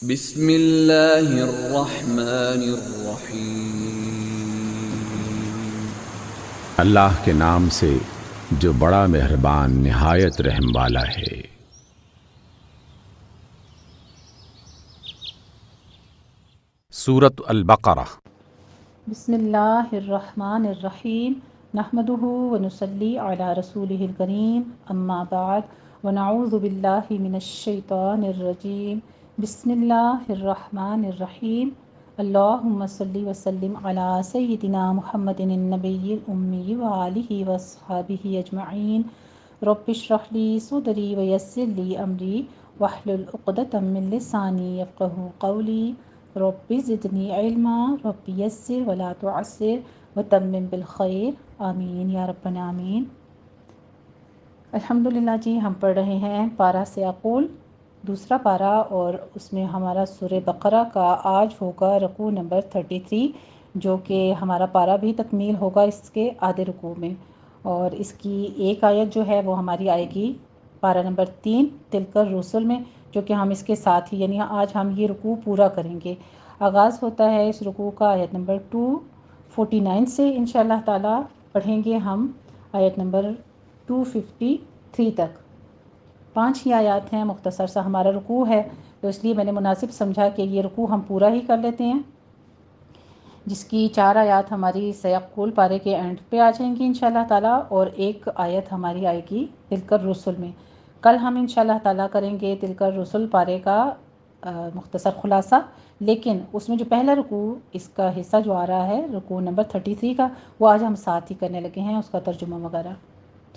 بسم اللہ الرحمن الرحیم۔ اللہ کے نام سے جو بڑا مہربان نہایت رحم والا ہے۔ سورۃ البقرہ۔ بسم اللہ الرحمن الرحیم نحمده ونصلی علی رسولہ الکریم اما بعد ونعوذ باللہ من الشیطان الرجیم بسم اللہ الرحمن الرحیم اللہم صلی وسلم علی سیدنا محمد النبی الامی وآلہ واصحابہ اجمعین رب اشرح لی صدری ویسر لی امری واحلل عقدۃ من لسانی یفقہوا قولی رب زدنی علما رب یسر ولا تعسر وتمم بالخیر آمین یا رب آمین۔ الحمدللہ جی، ہم پڑھ رہے ہیں پارہ سیاقول، دوسرا پارہ، اور اس میں ہمارا سورہ بقرہ کا آج ہوگا رکوع نمبر 33، جو کہ ہمارا پارہ بھی تکمیل ہوگا اس کے آدھے رکوع میں، اور اس کی ایک آیت جو ہے وہ ہماری آئے گی پارہ نمبر 3 تلک الرسل میں، جو کہ ہم اس کے ساتھ ہی یعنی آج ہم یہ رکوع پورا کریں گے۔ آغاز ہوتا ہے اس رکوع کا آیت نمبر 249 سے، انشاءاللہ تعالی پڑھیں گے ہم آیت نمبر 253 تک۔ 5 ہی آیات ہیں، مختصر سا ہمارا رکوع ہے، تو اس لیے میں نے مناسب سمجھا کہ یہ رکوع ہم پورا ہی کر لیتے ہیں، جس کی 4 آیات ہماری سیاقول پارے کے اینڈ پہ آ جائیں گی انشاءاللہ تعالی، اور ایک آیت ہماری آئے گی تلک الرسل میں۔ کل ہم انشاءاللہ تعالی کریں گے تلک الرسل پارے کا مختصر خلاصہ، لیکن اس میں جو پہلا رکوع اس کا حصہ جو آ رہا ہے رکوع نمبر 33 کا، وہ آج ہم ساتھ ہی کرنے لگے ہیں، اس کا ترجمہ وغیرہ۔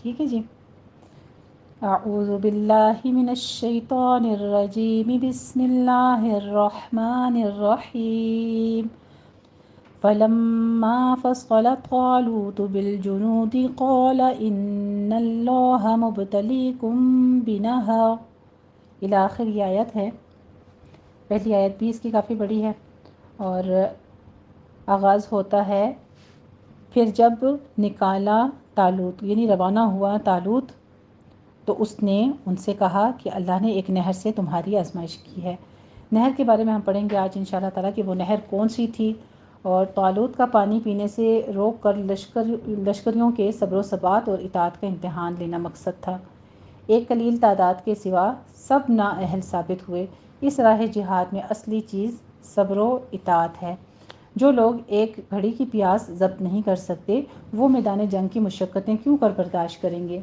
ٹھیک ہے جی۔ اعوذ باللہ من الشیطان الرجیم بسم اللہ الرحمن الرحیم فلما فصل طالوت بالجنود قال ان اللہ مبتلیکم بنہر، الی آخر یہ آیت ہے۔ پہلی آیت بھی اس کی کافی بڑی ہے، اور آغاز ہوتا ہے پھر جب نکالا طالوت، یعنی روانہ ہوا طالوت، تو اس نے ان سے کہا کہ اللہ نے ایک نہر سے تمہاری آزمائش کی ہے۔ نہر کے بارے میں ہم پڑھیں گے آج انشاءاللہ تعالیٰ کہ وہ نہر کون سی تھی، اور طالوت کا پانی پینے سے روک کر لشکریوں کے صبر و ثبات اور اطاعت کا امتحان لینا مقصد تھا۔ ایک قلیل تعداد کے سوا سب نااہل ثابت ہوئے۔ اس راہ جہاد میں اصلی چیز صبر و اطاعت ہے۔ جو لوگ ایک گھڑی کی پیاس ضبط نہیں کر سکتے، وہ میدان جنگ کی مشقتیں کیوں کر برداشت کریں گے؟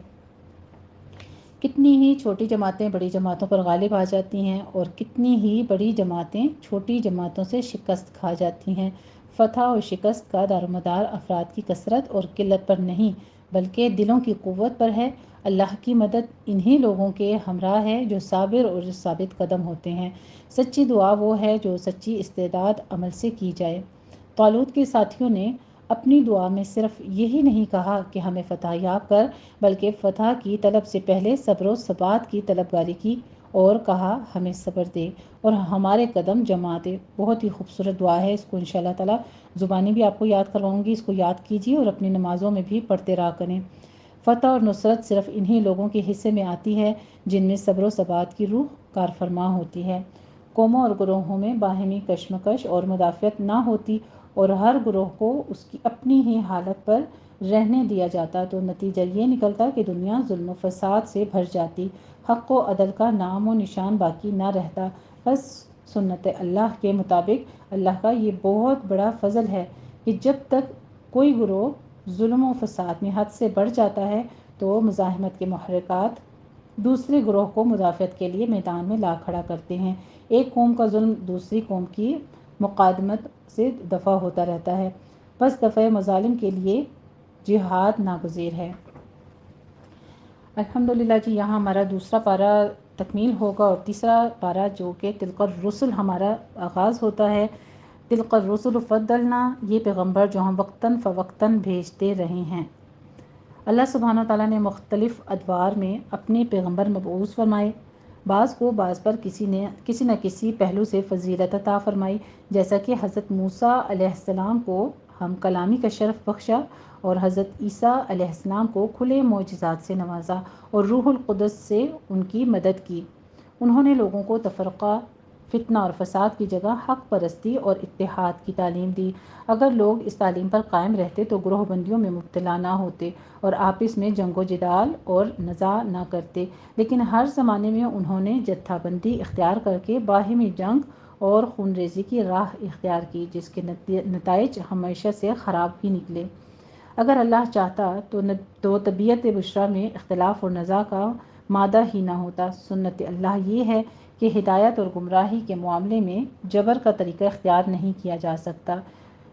کتنی ہی چھوٹی جماعتیں بڑی جماعتوں پر غالب آ جاتی ہیں، اور کتنی ہی بڑی جماعتیں چھوٹی جماعتوں سے شکست کھا جاتی ہیں۔ فتح اور شکست کا دارومدار افراد کی کثرت اور قلت پر نہیں، بلکہ دلوں کی قوت پر ہے۔ اللہ کی مدد انہی لوگوں کے ہمراہ ہے جو صابر اور ثابت قدم ہوتے ہیں۔ سچی دعا وہ ہے جو سچی استعداد عمل سے کی جائے۔ طالوت کے ساتھیوں نے اپنی دعا میں صرف یہی نہیں کہا کہ ہمیں فتح یاب کر، بلکہ فتح کی طلب سے پہلے صبر و ثبات کی طلبگاری کی، اور کہا ہمیں صبر دے اور ہمارے قدم جما دے۔ بہت ہی خوبصورت دعا ہے، اس کو انشاءاللہ تعالیٰ زبانی بھی آپ کو یاد کرواؤں گی، اس کو یاد کیجیے اور اپنی نمازوں میں بھی پڑھتے رہا کریں۔ فتح اور نصرت صرف انہی لوگوں کے حصے میں آتی ہے جن میں صبر و ثبات کی روح کار فرما ہوتی ہے۔ قوموں اور گروہوں میں باہمی کشمکش اور مدافعت نہ ہوتی، اور ہر گروہ کو اس کی اپنی ہی حالت پر رہنے دیا جاتا، تو نتیجہ یہ نکلتا کہ دنیا ظلم و فساد سے بھر جاتی، حق و عدل کا نام و نشان باقی نہ رہتا۔ بس سنت اللہ کے مطابق اللہ کا یہ بہت بڑا فضل ہے کہ جب تک کوئی گروہ ظلم و فساد میں حد سے بڑھ جاتا ہے تو مزاحمت کے محرکات دوسرے گروہ کو مدافعت کے لیے میدان میں لا کھڑا کرتے ہیں۔ ایک قوم کا ظلم دوسری قوم کی مقادمت سے دفع ہوتا رہتا ہے، بس دفع مظالم کے لیے جہاد ناگزیر ہے۔ الحمدللہ جی، یہاں ہمارا دوسرا پارہ تکمیل ہوگا، اور تیسرا پارہ جو کہ تلک الرسل ہمارا آغاز ہوتا ہے۔ تلک الرسل فضلنا، یہ پیغمبر جو ہم وقتاً فوقتاً بھیجتے رہے ہیں۔ اللہ سبحانہ وتعالیٰ نے مختلف ادوار میں اپنے پیغمبر مبعوث فرمائے، بعض کو بعض پر کسی نہ کسی پہلو سے فضیلت عطا فرمائی، جیسا کہ حضرت موسیٰ علیہ السلام کو ہم کلامی کا شرف بخشا، اور حضرت عیسیٰ علیہ السلام کو کھلے معجزات سے نوازا اور روح القدس سے ان کی مدد کی۔ انہوں نے لوگوں کو تفرقہ فتنہ اور فساد کی جگہ حق پرستی اور اتحاد کی تعلیم دی۔ اگر لوگ اس تعلیم پر قائم رہتے تو گروہ بندیوں میں مبتلا نہ ہوتے اور آپس میں جنگ و جدال اور نزاع نہ کرتے، لیکن ہر زمانے میں انہوں نے جتھا بندی اختیار کر کے باہمی جنگ اور خون ریزی کی راہ اختیار کی، جس کے نتائج ہمیشہ سے خراب ہی نکلے۔ اگر اللہ چاہتا تو طبیعت بشریٰ میں اختلاف اور نزاع کا مادہ ہی نہ ہوتا۔ سنت اللہ یہ ہے کہ ہدایت اور گمراہی کے معاملے میں جبر کا طریقہ اختیار نہیں کیا جا سکتا،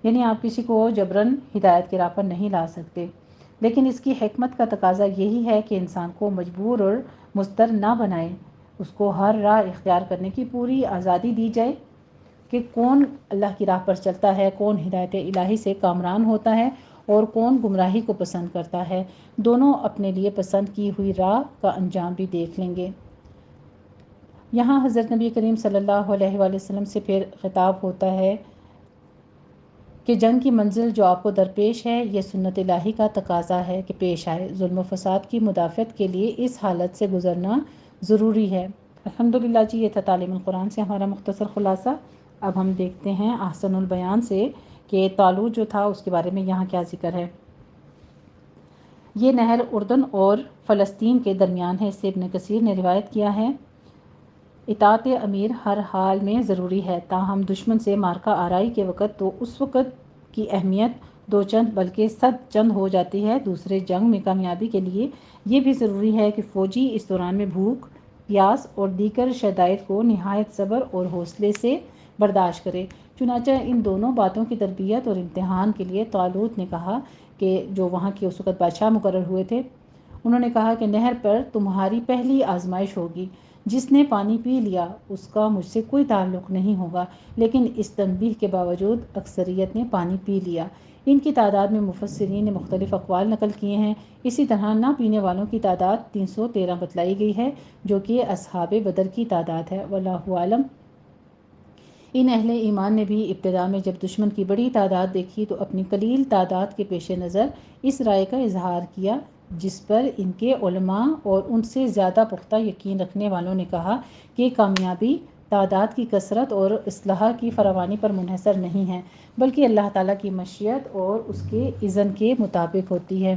یعنی آپ کسی کو جبراً ہدایت کی راہ پر نہیں لا سکتے، لیکن اس کی حکمت کا تقاضا یہی ہے کہ انسان کو مجبور اور مضطر نہ بنائے، اس کو ہر راہ اختیار کرنے کی پوری آزادی دی جائے کہ کون اللہ کی راہ پر چلتا ہے، کون ہدایت الہی سے کامران ہوتا ہے اور کون گمراہی کو پسند کرتا ہے۔ دونوں اپنے لیے پسند کی ہوئی راہ کا انجام بھی دیکھ لیں گے۔ یہاں حضرت نبی کریم صلی اللہ علیہ وآلہ وسلم سے پھر خطاب ہوتا ہے کہ جنگ کی منزل جو آپ کو درپیش ہے، یہ سنت الہی کا تقاضا ہے کہ پیش آئے۔ ظلم و فساد کی مدافعت کے لیے اس حالت سے گزرنا ضروری ہے۔ الحمدللہ جی، یہ تھا تعلیم القرآن سے ہمارا مختصر خلاصہ۔ اب ہم دیکھتے ہیں احسن البیان سے کہ طالوت جو تھا اس کے بارے میں یہاں کیا ذکر ہے۔ یہ نہر اردن اور فلسطین کے درمیان ہے، اس سے ابن کثیر نے روایت کیا ہے۔ اطاعت امیر ہر حال میں ضروری ہے، تاہم دشمن سے مارکہ آرائی کے وقت تو اس وقت کی اہمیت دو چند بلکہ 100 چند ہو جاتی ہے۔ دوسرے جنگ میں کامیابی کے لیے یہ بھی ضروری ہے کہ فوجی اس دوران میں بھوک، پیاس اور دیگر شدائد کو نہایت صبر اور حوصلے سے برداشت کرے۔ چنانچہ ان دونوں باتوں کی تربیت اور امتحان کے لیے طالوت نے کہا کہ جو وہاں کے اس وقت بادشاہ مقرر ہوئے تھے، انہوں نے کہا کہ نہر پر تمہاری پہلی آزمائش ہوگی، جس نے پانی پی لیا اس کا مجھ سے کوئی تعلق نہیں ہوگا، لیکن اس تنبیہ کے باوجود اکثریت نے پانی پی لیا۔ ان کی تعداد میں مفسرین نے مختلف اقوال نقل کیے ہیں۔ اسی طرح نہ پینے والوں کی تعداد 313 بتلائی گئی ہے، جو کہ اصحاب بدر کی تعداد ہے۔ واللہ اعلم۔ ان اہل ایمان نے بھی ابتدا میں جب دشمن کی بڑی تعداد دیکھی تو اپنی قلیل تعداد کے پیش نظر اس رائے کا اظہار کیا، جس پر ان کے علماء اور ان سے زیادہ پختہ یقین رکھنے والوں نے کہا کہ کامیابی تعداد کی کثرت اور اسلحہ کی فراوانی پر منحصر نہیں ہے، بلکہ اللہ تعالیٰ کی مشیت اور اس کے اذن کے مطابق ہوتی ہے۔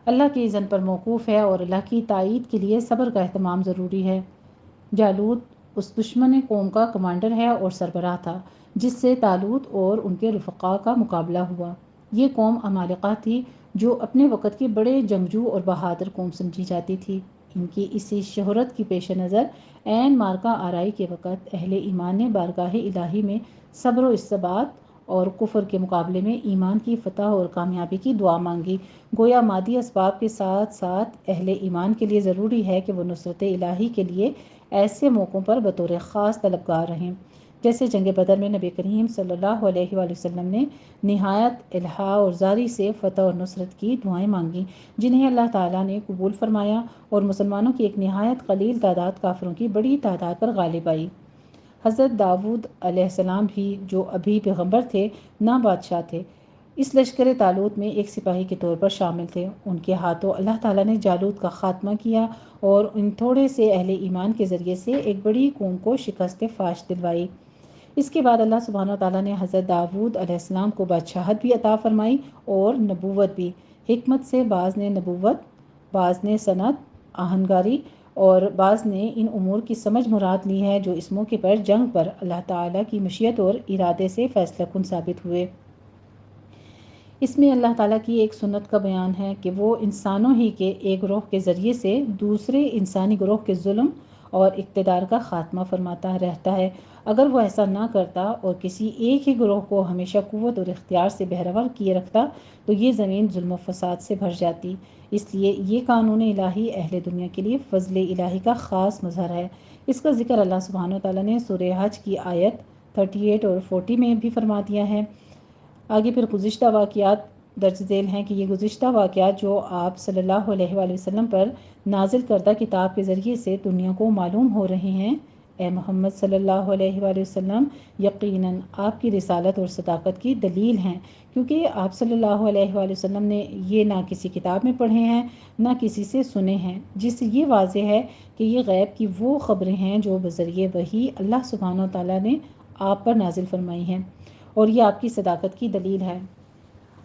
اللہ کے اذن پر موقوف ہے اور اللہ کی تائید کے لیے صبر کا اہتمام ضروری ہے۔ جالوت اس دشمن قوم کا کمانڈر ہے اور سربراہ تھا جس سے طالوت اور ان کے رفقاء کا مقابلہ ہوا۔ یہ قوم عمالقہ تھی جو اپنے وقت کی بڑے جنگجو اور بہادر قوم سمجھی جاتی تھی۔ ان کی اسی شہرت کی پیش نظر عین مارکہ آرائی کے وقت اہل ایمان نے بارگاہ الہی میں صبر و استثبات اور کفر کے مقابلے میں ایمان کی فتح اور کامیابی کی دعا مانگی۔ گویا مادی اسباب کے ساتھ ساتھ اہل ایمان کے لیے ضروری ہے کہ وہ نصرت الہی کے لیے ایسے موقعوں پر بطور خاص طلبگار رہیں، جیسے جنگ بدر میں نبی کریم صلی اللہ علیہ وآلہ وسلم نے نہایت الحاح اور زاری سے فتح اور نصرت کی دعائیں مانگیں، جنہیں اللہ تعالیٰ نے قبول فرمایا اور مسلمانوں کی ایک نہایت قلیل تعداد کافروں کی بڑی تعداد پر غالب آئی۔ حضرت داؤد علیہ السلام بھی جو ابھی پیغمبر تھے نہ بادشاہ تھے، اس لشکر طالوت میں ایک سپاہی کے طور پر شامل تھے۔ ان کے ہاتھوں اللہ تعالیٰ نے جالوت کا خاتمہ کیا اور ان تھوڑے سے اہل ایمان کے ذریعے سے ایک بڑی قوم کو شکست فاش دلوائی۔ اس کے بعد اللہ سبحانہ و تعالیٰ نے حضرت داؤد علیہ السلام کو بادشاہت بھی عطا فرمائی اور نبوت بھی۔ حکمت سے بعض نے نبوت، بعض نے صنعت، آہنگاری اور بعض نے ان امور کی سمجھ مراد لی ہے جو اس موقع پر جنگ پر اللہ تعالیٰ کی مشیت اور ارادے سے فیصلہ کن ثابت ہوئے۔ اس میں اللہ تعالیٰ کی ایک سنت کا بیان ہے کہ وہ انسانوں ہی کے ایک گروہ کے ذریعے سے دوسرے انسانی گروہ کے ظلم اور اقتدار کا خاتمہ فرماتا رہتا ہے۔ اگر وہ ایسا نہ کرتا اور کسی ایک ہی گروہ کو ہمیشہ قوت اور اختیار سے بہرور کیے رکھتا تو یہ زمین ظلم و فساد سے بھر جاتی۔ اس لیے یہ قانون الہی اہل دنیا کے لیے فضل الہی کا خاص مظہر ہے۔ اس کا ذکر اللہ سبحانہ وتعالیٰ نے سورہ حج کی آیت 38 اور 40 میں بھی فرما دیا ہے۔ آگے پھر گزشتہ واقعات درج ذیل ہیں کہ یہ گزشتہ واقعات جو آپ صلی اللہ علیہ وآلہ وسلم پر نازل کردہ کتاب کے ذریعے سے دنیا کو معلوم ہو رہے ہیں، اے محمد صلی اللہ علیہ وآلہ وسلم یقیناً آپ کی رسالت اور صداقت کی دلیل ہیں، کیونکہ آپ صلی اللہ علیہ وآلہ وسلم نے یہ نہ کسی کتاب میں پڑھے ہیں نہ کسی سے سنے ہیں، جس سے یہ واضح ہے کہ یہ غیب کی وہ خبریں ہیں جو بذریعہ وحی اللہ سبحانہ و تعالیٰ نے آپ پر نازل فرمائی ہیں، اور یہ آپ کی صداقت کی دلیل ہے۔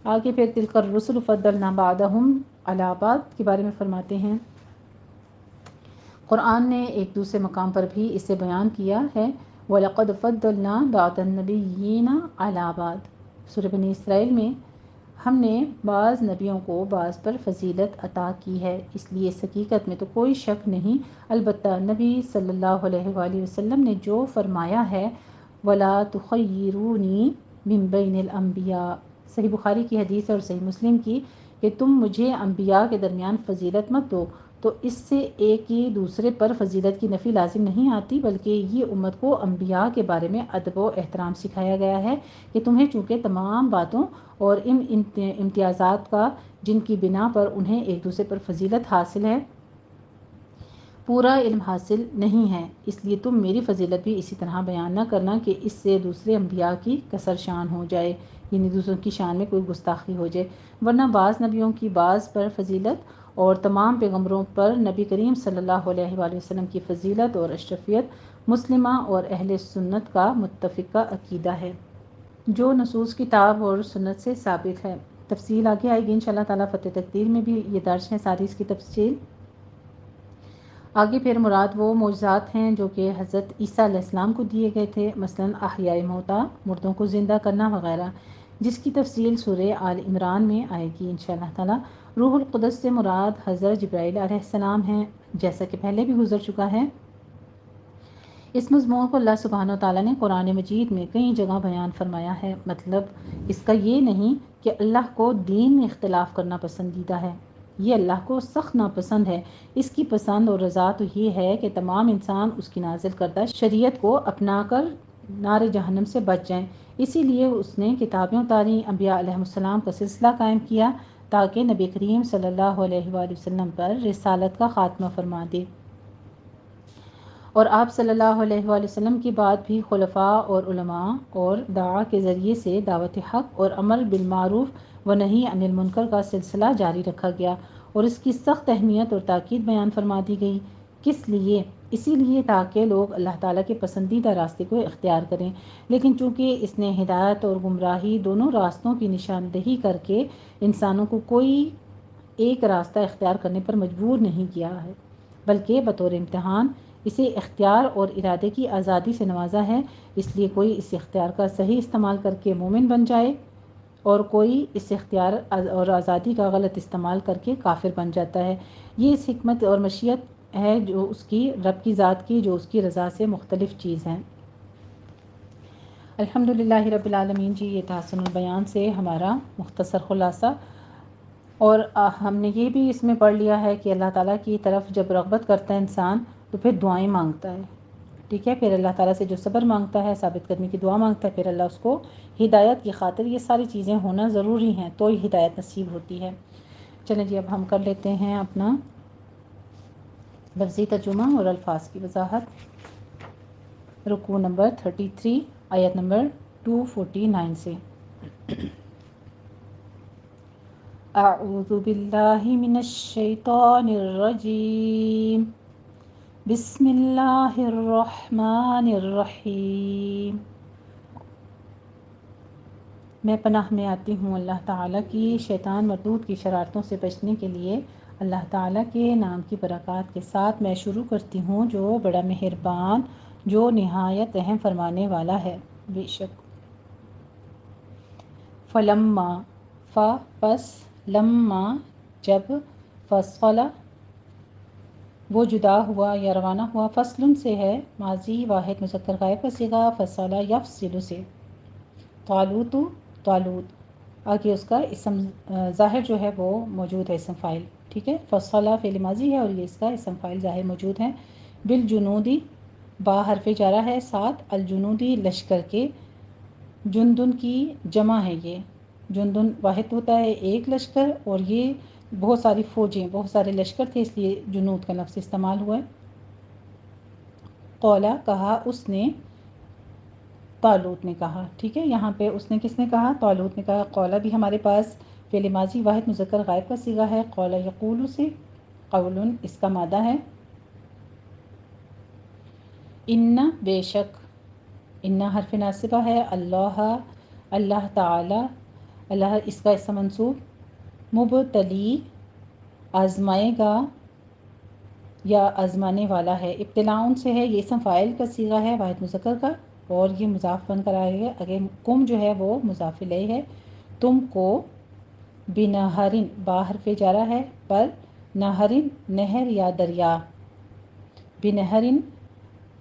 آگے پھر تلک الرسل فضلنا بعضهم علی بعض کے بارے میں فرماتے ہیں۔ قرآن نے ایک دوسرے مقام پر بھی اسے بیان کیا ہے، وَلَقَدْ فَضَّلْنَا بَعْضَ النَّبِيِّينَ عَلَىٰ بَعْضٍ، سورہ بنی اسرائیل میں ہم نے بعض نبیوں کو بعض پر فضیلت عطا کی ہے، اس لیے اس حقیقت میں تو کوئی شک نہیں، البتہ نبی صلی اللہ علیہ وآلہ وسلم نے جو فرمایا ہے وَلَا تُخَيِّرُونِي مِن بَيْنِ الْأَنْبِيَاءِ، صحیح بخاری کی حدیث اور صحیح مسلم کی کہ تم مجھے انبیاء کے درمیان فضیلت مت دو، تو اس سے ایک ہی دوسرے پر فضیلت کی نفی لازم نہیں آتی، بلکہ یہ امت کو انبیاء کے بارے میں ادب و احترام سکھایا گیا ہے کہ تمہیں چونکہ تمام باتوں اور ان امتیازات کا جن کی بنا پر انہیں ایک دوسرے پر فضیلت حاصل ہے پورا علم حاصل نہیں ہے، اس لیے تم میری فضیلت بھی اسی طرح بیان نہ کرنا کہ اس سے دوسرے انبیاء کی کسر شان ہو جائے، یعنی دوسروں کی شان میں کوئی گستاخی ہو جائے، ورنہ بعض نبیوں کی بعض پر فضیلت اور تمام پیغمبروں پر نبی کریم صلی اللہ علیہ وآلہ وسلم کی فضیلت اور اشرفیت مسلمہ اور اہل سنت کا متفقہ عقیدہ ہے، جو نصوص کتاب اور سنت سے ثابت ہے۔ تفصیل آگے آئے گی انشاءاللہ تعالیٰ، فتح تقدیر میں بھی یہ درج ہے ساری اس کی تفصیل۔ آگے پھر مراد وہ معجزات ہیں جو کہ حضرت عیسیٰ علیہ السلام کو دیے گئے تھے، مثلاً احیاء موتا، مردوں کو زندہ کرنا وغیرہ، جس کی تفصیل سورہ آل عمران میں آئے گی انشاءاللہ تعالیٰ۔ روح القدس سے مراد حضرت جبرائیل علیہ السلام ہیں، جیسا کہ پہلے بھی گزر چکا ہے۔ اس مضمون کو اللہ سبحانہ و تعالیٰ نے قرآن مجید میں کئی جگہ بیان فرمایا ہے، مطلب اس کا یہ نہیں کہ اللہ کو دین میں اختلاف کرنا پسندیدہ ہے، یہ اللہ کو سخت ناپسند ہے، اس کی پسند اور رضا تو یہ ہے کہ تمام انسان اس کی نازل کردہ شریعت کو اپنا کر نار جہنم سے بچ جائیں، اسی لیے اس نے کتابیں اتاری، انبیاء علیہ السلام کا سلسلہ قائم کیا تاکہ نبی کریم صلی اللہ علیہ وآلہ وسلم پر رسالت کا خاتمہ فرما دے، اور آپ صلی اللہ علیہ وآلہ وسلم کے بعد بھی خلفاء اور علماء اور دعا کے ذریعے سے دعوت حق اور امر بالمعروف و نہی عن المنکر کا سلسلہ جاری رکھا گیا، اور اس کی سخت اہمیت اور تاکید بیان فرما دی گئی۔ کس لیے؟ اسی لیے تاکہ لوگ اللہ تعالیٰ کے پسندیدہ راستے کو اختیار کریں، لیکن چونکہ اس نے ہدایت اور گمراہی دونوں راستوں کی نشاندہی کر کے انسانوں کو کوئی ایک راستہ اختیار کرنے پر مجبور نہیں کیا ہے، بلکہ بطور امتحان اسے اختیار اور ارادے کی آزادی سے نوازا ہے، اس لیے کوئی اس اختیار کا صحیح استعمال کر کے مومن بن جائے اور کوئی اس اختیار اور آزادی کا غلط استعمال کر کے کافر بن جاتا ہے۔ یہ اس حکمت اور مشیت ہے جو اس کی رب کی ذات کی، جو اس کی رضا سے مختلف چیز ہیں۔ الحمدللہ رب العالمین جی، یہ تحسن البیان سے ہمارا مختصر خلاصہ، اور ہم نے یہ بھی اس میں پڑھ لیا ہے کہ اللہ تعالیٰ کی طرف جب رغبت کرتا ہے انسان تو پھر دعائیں مانگتا ہے، ٹھیک ہے، پھر اللہ تعالیٰ سے جو صبر مانگتا ہے، ثابت قدمی کی دعا مانگتا ہے، پھر اللہ اس کو ہدایت کی خاطر یہ ساری چیزیں ہونا ضروری ہیں تو ہی ہدایت نصیب ہوتی ہے۔ چلیں جی، اب ہم کر لیتے ہیں اپنا لفظی ترجمہ اور الفاظ کی وضاحت۔ رکوع نمبر 33، آیت نمبر 249 سے۔ اعوذ باللہ من الشیطان الرجیم، بسم اللہ الرحمن الرحیم۔ میں پناہ میں آتی ہوں اللہ تعالیٰ کی شیطان مردود کی شرارتوں سے بچنے کے لیے۔ اللہ تعالیٰ کے نام کی برکات کے ساتھ میں شروع کرتی ہوں جو بڑا مہربان، جو نہایت رحم فرمانے والا ہے۔ بے شک فلما، پس، لما جب، فصل وہ جدا ہوا یا روانہ ہوا، فصل سے ہے ماضی واحد مذکر غائب کا صیغہ، فصل یفصل سے، طالوت، طالوت، آگے اس کا اسم ظاہر جو ہے وہ موجود ہے، اسم فاعل، ٹھیک ہے، فصل فعل ماضی ہے اور یہ اس کا اسم فاعل ظاہر موجود ہے۔ بالجنودی، با حرف جارہ ہے، ساتھ الجنودی لشکر کے، جندن کی جمع ہے، یہ جندن واحد ہوتا ہے ایک لشکر، اور یہ بہت ساری فوجیں، بہت سارے لشکر تھے، اس لیے جنود کا لفظ استعمال ہوا ہے۔ قولا کہا اس نے، طالوت نے کہا. ٹھیک ہے، یہاں پہ اس نے کس نے کہا؟ طالوت نے کہا. قولا بھی ہمارے پاس فعل ماضی واحد مذکر غائب کا صیغہ ہے. قولا یقول سے، قول اس کا مادہ ہے. ان بے شک، ان حرف ناصبہ ہے. اللہ، اللہ تعالی، اللہ اس کا اسم منصوب. مبتلی آزمائے گا یا آزمانے والا ہے. ابتلاؤن سے ہے، یہ اسم فاعل کا صیغہ ہے واحد مذکر کا، اور یہ مضاف بن کر آئے گا. اگر کم جو ہے وہ مضاف الیہ ہے. تم کو بنہرن، با حرف جارہ ہے، پر نہرن نہر یا دریا، بنہرن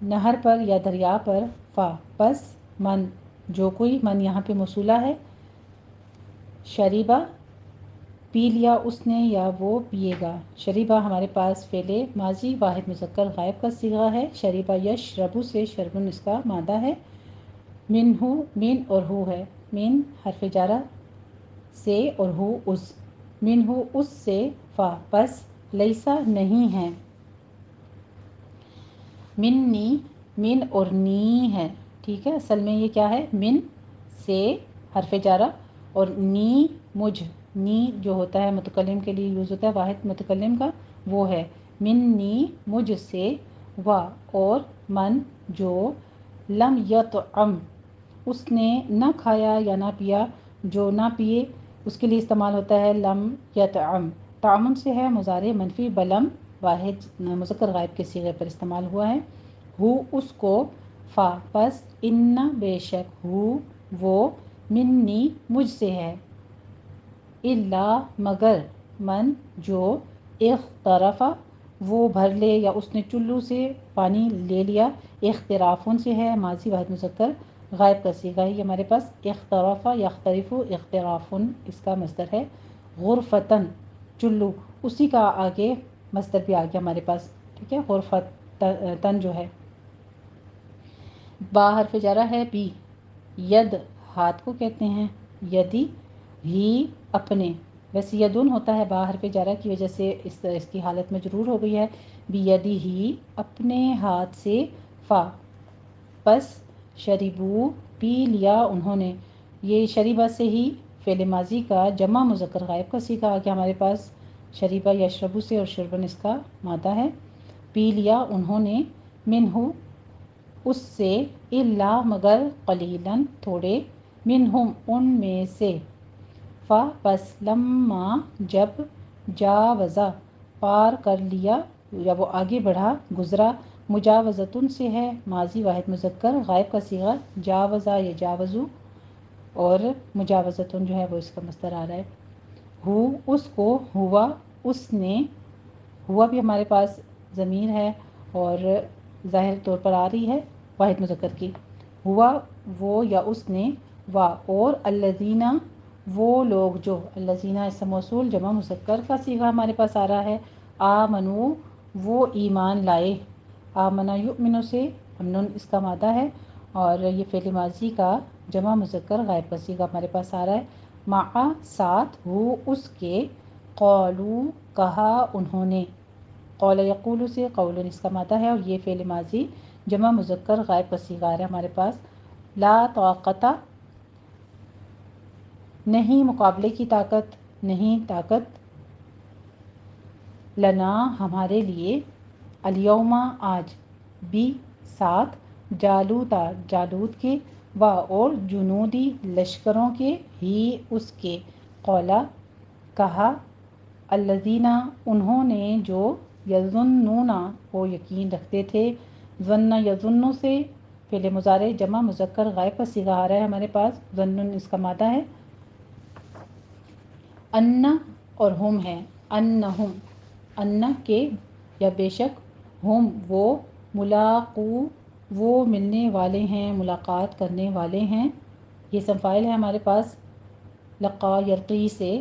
نہر پر یا دریا پر. فا پس من جو کوئی، من یہاں پہ موصولہ ہے. شریبہ پی لیا اس نے یا وہ پیے گا. شریبہ ہمارے پاس فعل ماضی واحد مذکر غائب کا صیغہ ہے. شریبہ یشربو سے، شربن اس کا مادہ ہے. من ہو، من اور ہو ہے. من حرف جارہ سے اور ہو اس، من ہو اس سے. فا پس لیسا نہیں ہے. منی، من اور نی ہے. ٹھیک ہے، اصل میں یہ کیا ہے؟ من سے حرف جارہ اور نی مجھ، نی جو ہوتا ہے متکلم کے لیے یوز ہوتا ہے واحد متکلم کا، وہ ہے. منی مجھ سے. وا اور من جو لم یطعم اس نے نہ کھایا یا نہ پیا، جو نہ پیے اس کے لیے استعمال ہوتا ہے لم یطعم. تعامن سے ہے، مضارع منفی بلم واحد مذکر غائب کے صیغے پر استعمال ہوا ہے. ہو اس کو. فا پس ان بے شک، ہو وہ، منی مجھ سے ہے. الا مگر، من جو اغترفا وہ بھر لے یا اس نے چلو سے پانی لے لیا. اخترافن سے ہے، ماضی واحد مذکر غائب کا صیغہ ہے یہ ہمارے پاس. اخترفا یخترف، اخترافن اس کا مصدر ہے. غرفتن چلو، اسی کا آگے مصدر بھی آ گیا ہمارے پاس. ٹھیک ہے، غرفتن جو ہے. با حرف جارہ ہے. بی ید ہاتھ کو کہتے ہیں. یدی ہی اپنے، ویسے یدن ہوتا ہے، با حرف جارہ کی وجہ سے اس کی حالت مجرور ہو گئی ہے. بیدی ہی اپنے ہاتھ سے. فا پس شریبو پی لیا انہوں نے. یہ شریبہ سے ہی فعل ماضی کا جمع مذکر غائب کا صیغہ آ گیا ہمارے پاس. شریبہ یشربو سے اور شربن اس کا مادہ ہے. پی لیا انہوں نے. منہو اس سے. الا مگر قلیلاً تھوڑے. منہم ان میں سے. فا پس لما جب. جاوزا پار کر لیا یا وہ آگے بڑھا، گزرا. مجاوزتن سے ہے، ماضی واحد مذکر غائب کا صیغہ جاوزا یا جاوزو، اور مجاوزتن جو ہے وہ اس کا مصدر آ رہا ہے. ہو اس کو. ہوا اس نے. ہوا بھی ہمارے پاس ضمیر ہے اور ظاہر طور پر آ رہی ہے واحد مذکر کی. ہوا وہ یا اس نے. وا اور. الذین وہ لوگ جو. الذین اسم موصول جمع مذکر کا صیغہ ہمارے پاس آ رہا ہے. آمنو وہ ایمان لائے. آمنا یؤمنو سے امن اس کا مادہ ہے، اور یہ فعل ماضی کا جمع مذکر غائب کا صیغہ ہمارے پاس آ رہا ہے. مع ساتھ. ہو اس کے. قالو کہا انہوں نے. قول یقول سے قول اس کا مادہ ہے، اور یہ فعل ماضی جمع مذکر غائب کا صیغہ آ رہا ہے ہمارے پاس. لا طاقت نہیں مقابلے کی طاقت، نہیں طاقت. لنا ہمارے لیے. الیوم آج. بھی ساتھ. جالوتا جالوت کے. و اور جنودی لشکروں کے. ہی اس کے. قولا کہا. الذین انہوں نے جو. یظنون وہ یقین رکھتے تھے. ظن یظن سے فعل مضارع جمع مذکر غائب کا صیغہ آ رہا ہے ہمارے پاس. ظن اس کا مادہ ہے. ان اور ہم ہے. انہم ان کے یا بے شک. ہم وہ. ملاقو وہ ملنے والے ہیں، ملاقات کرنے والے ہیں. یہ اسم فاعل ہے ہمارے پاس لقا یلقی سے.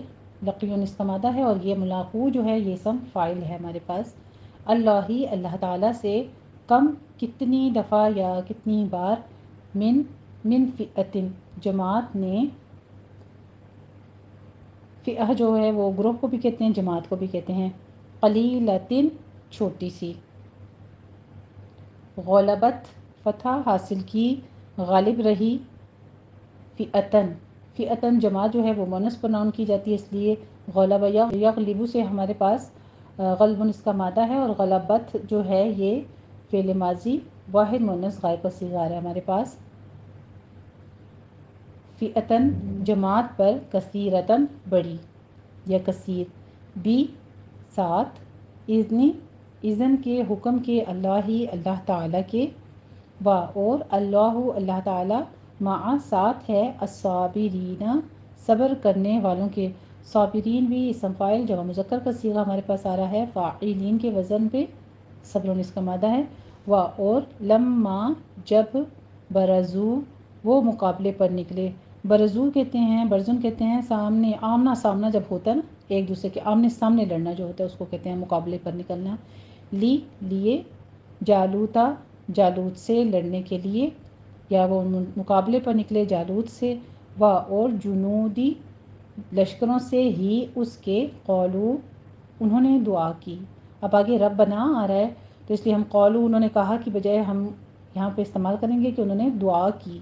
لقیون اس کا مادہ ہے، اور یہ ملاقو جو ہے یہ اسم فاعل ہے ہمارے پاس. اللہ ہی اللہ تعالیٰ سے. کم کتنی دفعہ یا کتنی بار. من فئتن جماعت نے. فئہ جو ہے وہ گروہ کو بھی کہتے ہیں، جماعت کو بھی کہتے ہیں. قلیلتن چھوٹی سی. غلبت فتح حاصل کی، غالب رہی، فئتن فئتن جماعت جو ہے وہ مونس پرناؤن کی جاتی ہے، اس لیے غلب یغلبو سے ہمارے پاس غلبن اس کا مادہ ہے، اور غلبت جو ہے یہ فعل ماضی واحد مونس غائب کا صیغہ آ رہا ہے ہمارے پاس۔ فئتن جماعت پر، کثیرتن بڑی یا کثیر، بی ساتھ، اذن کے حکم کے، اللہ تعالیٰ کے، و اور اللہ تعالیٰ، مع ساتھ ہے، الصابرین صبر کرنے والوں کے۔ صابرین بھی اسم فاعل جمع مذکر کا صیغہ ہمارے پاس آ رہا ہے، فاعلین کے وزن پہ، صبرون اس کا مادہ ہے، و اور لما جب، برزو وہ مقابلے پر نکلے۔ برزو کہتے ہیں، برزن کہتے ہیں سامنے، آمنا سامنا جب ہوتا ہے نا، ایک دوسرے کے آمنے سامنے لڑنا جو ہوتا ہے اس کو کہتے ہیں مقابلے پر نکلنا۔ لیے جالوتا جالوت سے لڑنے کے لیے، یا وہ مقابلے پر نکلے جالوت سے، و اور جنودی لشکروں سے، ہی اس کے، قولو انہوں نے دعا کی۔ اب آگے ربنا آ رہا ہے تو اس لیے ہم قولو انہوں نے کہا کی بجائے ہم یہاں پہ استعمال کریں گے کہ انہوں نے دعا کی۔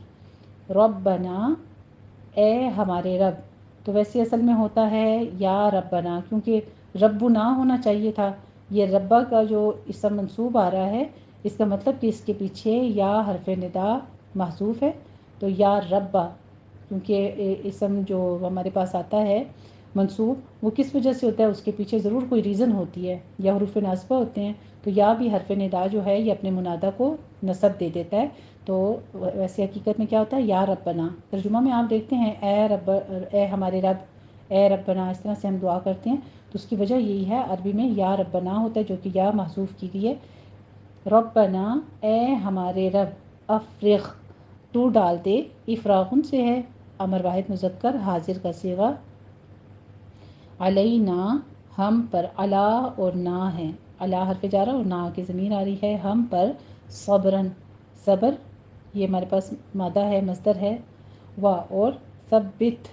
ربنا اے ہمارے رب، تو ویسے اصل میں ہوتا ہے یا ربنا، کیونکہ ربنا ہونا چاہیے تھا، یہ ربا کا جو اسم منصوب آ رہا ہے اس کا مطلب کہ اس کے پیچھے یا حرف ندا محذوف ہے، تو یا ربا، کیونکہ اسم جو ہمارے پاس آتا ہے منصوب وہ کس وجہ سے ہوتا ہے، اس کے پیچھے ضرور کوئی ریزن ہوتی ہے، یا حروف ناصبہ ہوتے ہیں، تو یا بھی حرف ندا جو ہے یہ اپنے منادہ کو نصب دے دیتا ہے، تو ویسے حقیقت میں کیا ہوتا ہے یا ربنا۔ ترجمہ میں آپ دیکھتے ہیں اے ہمارے رب، اے ربنا، اس طرح سے ہم دعا کرتے ہیں، تو اس کی وجہ یہی ہے عربی میں یا ربنا ہوتا ہے جو کہ یا محذوف کی گئی ہے۔ ربنا اے ہمارے رب، افرغ تو ڈال دے، افراغن سے ہے، امر واحد مذکر حاضر کا صیغہ، علینا ہم پر، علا اور نا ہے، علا حرف جارہ اور نا کی ضمیر آ رہی ہے، ہم پر، صبرن صبر، یہ ہمارے پاس مادہ ہے، مصدر ہے، و اور ثبت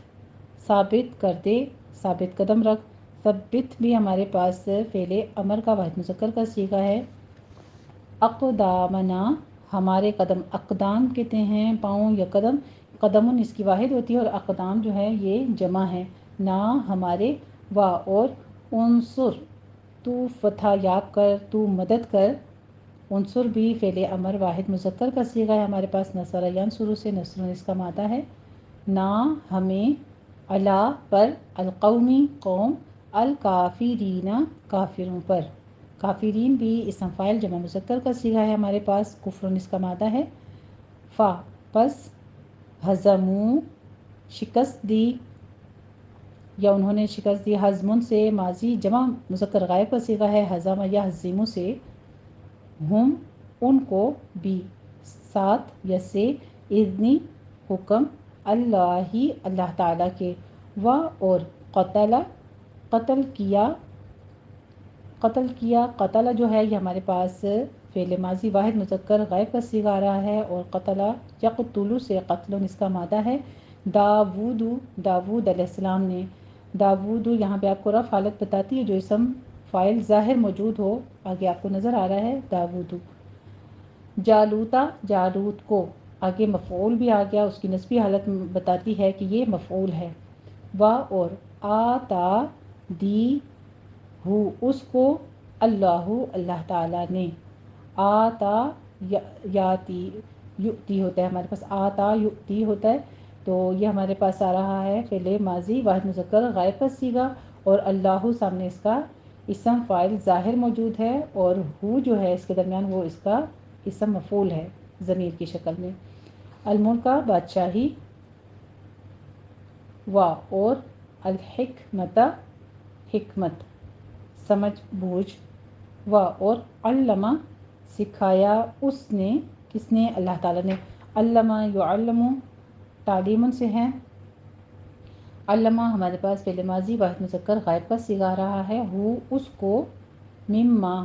ثابت کر دے، ثابت قدم رکھ، ثبت بھی ہمارے پاس فعل امر کا واحد مذکر کا صیغہ ہے، اقدامنا ہمارے قدم، اقدام کہتے ہیں پاؤں یا قدم، قدمن اس کی واحد ہوتی ہے اور اقدام جو ہے یہ جمع ہے، نا ہمارے، و اور انصر تو فتح یاب کر، تو مدد کر، انصر بھی فعل امر واحد مذکر کا صیغہ ہے ہمارے پاس، نصر ینصر سے، نصر اس کا مادہ ہے، نا ہمیں، علا پر، القومی قوم، الکافرین کافروں پر، کافرین بھی اسم فاعل جمع مذکر کا صیغہ ہے ہمارے پاس، کفرن اس کا مادہ ہے، فا پس، ہزمو شکست دی، یا انہوں نے شکست دی، ہزمن سے ماضی جمع مذکر غائب کا صیغہ ہے، ہزم یا ہزیمو سے، ہم ان کو، بھی ساتھ یا سے، اذنی حکم، اللہ تعالیٰ کے، و اور قتل قتل کیا، قتل جو ہے یہ ہمارے پاس فعل ماضی واحد مذکر غائب کا صیغہ آ رہا ہے، اور قتل یقتل سے، قتل اس کا مادہ ہے، داود علیہ السلام نے، داود یہاں پہ آپ کو رفع حالت بتاتی ہے جو اسم فاعل ظاہر موجود ہو، آگے آپ کو نظر آ رہا ہے داود، جالوتا جالوت کو، آگے مفعول بھی آ گیا، اس کی نسبی حالت بتاتی ہے کہ یہ مفعول ہے، و اور آتا دی ہو اس کو، اللہ تعالیٰ نے، آتا یاتی یؤتی ہوتا ہے ہمارے پاس، آتا یؤتی ہوتا ہے، تو یہ ہمارے پاس آ رہا ہے فعل ماضی واحد مذکر غائب کا صیغہ، اور اللہ سامنے اس کا اسم فاعل ظاہر موجود ہے، اور ہو جو ہے اس کے درمیان وہ اس کا اسم مفعول ہے ضمیر کی شکل میں، الملکہ بادشاہی، و اور الحکمت حکمت سمجھ بوجھ، و اور علمہ سکھایا، اس نے کس نے، اللہ تعالیٰ نے، علمہ یعلم تعلیم سے ہے، علمہ ہمارے پاس فعل ماضی واحد مذکر غائب کا صیغہ آ رہا ہے، ہو اس کو، مما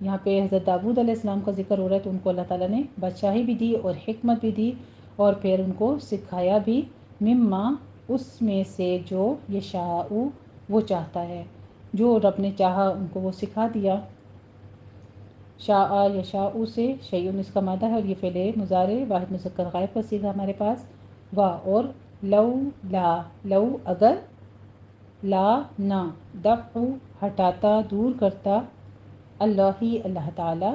یہاں پہ حضرت داود علیہ السلام کا ذکر ہو رہا ہے تو ان کو اللہ تعالیٰ نے بادشاہی بھی دی اور حکمت بھی دی، اور پھر ان کو سکھایا بھی، مما اس میں سے، جو یشاء وہ چاہتا ہے، جو رب نے چاہا ان کو وہ سکھا دیا، شاء یشاء سے شیئن اس کا مادہ ہے اور یہ فعل مضارع واحد مذکر غائب کا صیغہ ہمارے پاس وا اور لو لا لو اگر لا نہ دفع ہٹاتا دور کرتا اللہ ہی اللہ تعالی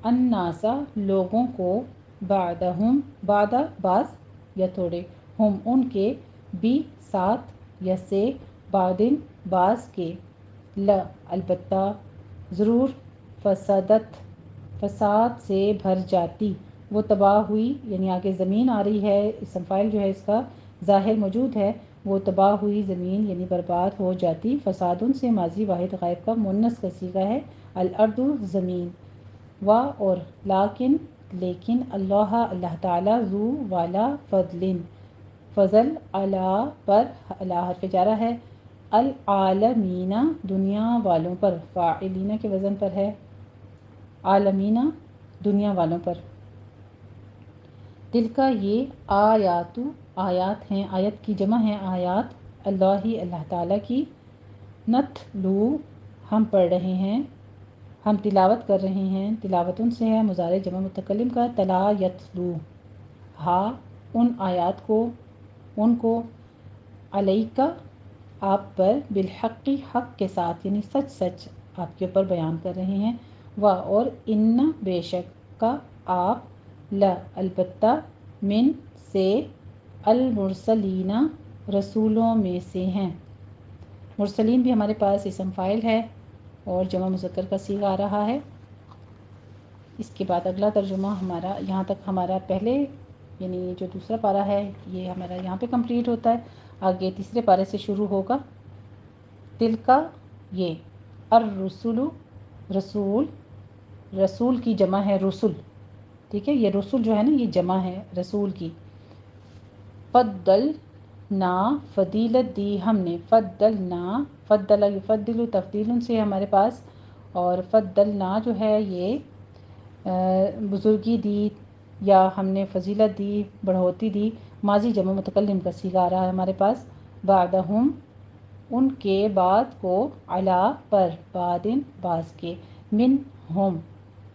الناسا لوگوں کو بعدہم بعد بعض یا تھوڑے ہم ان کے بھی ساتھ یا سے بعدن بعض کے لا البتہ ضرور فسادت فساد سے بھر جاتی وہ تباہ ہوئی، یعنی آگے زمین آ رہی ہے، اسم فاعل جو ہے اس کا ظاہر موجود ہے، وہ تباہ ہوئی زمین یعنی برباد ہو جاتی۔ فسادن سے ماضی واحد غائب کا مؤنث کا صیغہ ہے الارض زمین، و اور لیکن لیکن اللہ اللہ تعالیٰ ذو والا فضل فضل علی پر علی حرف جارہ ہے العالمین دنیا والوں پر، فاعلین کے وزن پر ہے، عالمین دنیا والوں پر۔ دل کا یہ آیات آیات ہیں، آیت کی جمع ہے آیات اللہ اللہ تعالیٰ کی، نتلو ہم پڑھ رہے ہیں، ہم تلاوت کر رہے ہیں، تلاوتن سے ہے مضارع جمع متکلم کا، تلا یتلو ہا ان آیات کو ان کو علیکا آپ پر بالحق حق کے ساتھ یعنی سچ سچ آپ کے اوپر بیان کر رہے ہیں، و اور ان بے شک کا آپ لا البتہ من سے المرسلین رسولوں میں سے ہیں۔ مرسلین بھی ہمارے پاس اسم فاعل ہے اور جمع مذکر کا صیغہ آ رہا ہے۔ اس کے بعد اگلا ترجمہ ہمارا یہاں تک ہمارا پہلے یعنی جو دوسرا پارہ ہے یہ ہمارا یہاں پہ کمپلیٹ ہوتا ہے، آگے تیسرے پارے سے شروع ہوگا۔ دل کا یہ الرسول رسول رسول کی جمع ہے رسل، ٹھیک ہے، یہ رسول جو ہے نا یہ جمع ہے رسول کی۔ فضلنا فضیلت دی ہم نے، فضلنا فضل یفضل تفضیل سے ہمارے پاس، اور فضلنا جو ہے یہ بزرگی دی یا ہم نے فضیلت دی بڑھوتی دی، ماضی جمع متکلم کا صیغہ آ رہا ہے ہمارے پاس، بعدہم ان کے بعد کو، علا پر، بعدن بعض کے، من ہم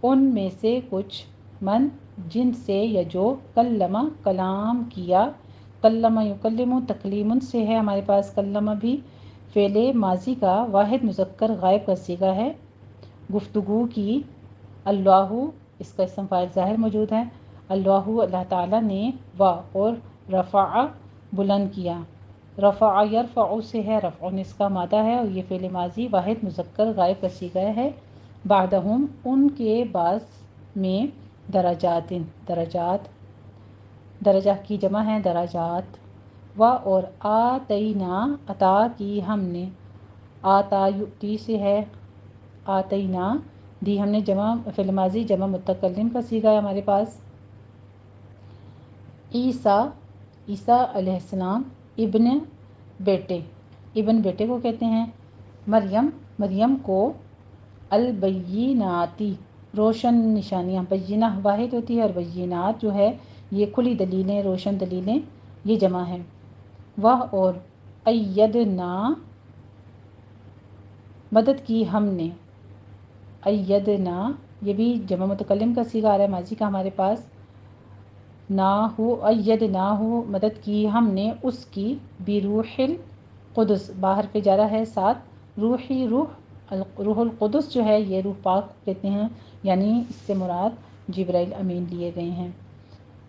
ان میں سے کچھ، من جن سے یا جو، کلمہ کلام کیا، کلمہ یکلم تکلیم سے ہے ہمارے پاس کلمہ بھی فعل ماضی کا واحد مذکر غائب کا صیغہ ہے، گفتگو کی، اللہ اس کا اسم فاعل ظاہر موجود ہے، اللہ اللہ تعالیٰ نے، و اور رفع بلند کیا، رفع یرفع سے ہے، رفع اس کا مادہ ہے اور یہ فعل ماضی واحد مذکر غائب کا صیغہ ہے، بعدہم ان کے بعد میں، درجات درجات درجہ کی جمع ہے درجات، و اور آتینا عطا کی ہم نے، آتا یؤتی سے ہے، آتینا دی ہم نے جمع فعل ماضی جمع متکلم کا صیغہ ہے ہمارے پاس، عیسیٰ عیسیٰ علیہ السلام، ابن بیٹے ابن بیٹے کو کہتے ہیں، مریم مریم کو، البیناتی روشن نشانیاں، بینہ واحد ہوتی ہے اور بینات جو ہے یہ کھلی دلیلیں روشن دلیلیں یہ جمع ہے، وہ اور ایدنا مدد کی ہم نے، ایدنا یہ بھی جمع متکلم کا صیغہ آ رہا ہے ماضی کا ہمارے پاس، نہ ہو ایدنا ہو مدد کی ہم نے اس کی، بروح القدس باہر پہ جا رہا ہے ساتھ، روحی روح روح القدس جو ہے یہ روح پاک کہتے ہیں، یعنی اس سے مراد جبرائیل امین لیے گئے ہیں،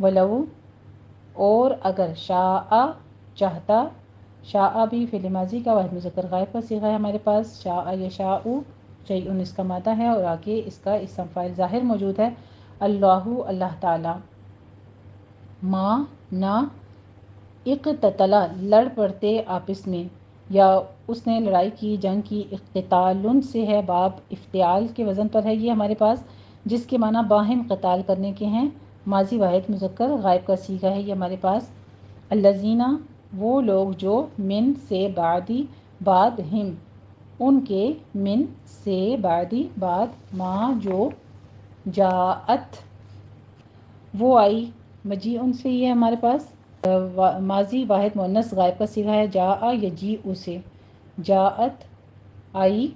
ولو اور اگر، شاء چاہتا، شاء بھی فعل ماضی کا واحد مذکر غائب کا صیغہ ہے ہمارے پاس، شاء یشاء شیئن اس کا مادہ ہے اور آگے اس کا اسم فاعل ظاہر موجود ہے، اللہ اللہ تعالی، ما نہ، اقتتلا لڑ پڑتے آپس میں، یا اس نے لڑائی کی جنگ کی، اقتتال سے ہے باب افتعال کے وزن پر ہے یہ ہمارے پاس، جس کے معنی باہم قتال کرنے کے ہیں، ماضی واحد مذکر غائب کا صیغہ ہے یہ ہمارے پاس، الذین وہ لوگ جو، من سے بعدی بعد، ہم ان کے، من سے بعدی بعد، ما جو، جاءت وہ آئی، مجیء ان سے یہ ہمارے پاس ماضی واحد مؤنث غائب کا صیغہ ہے، جاء یجیء سے، جاءت آئی،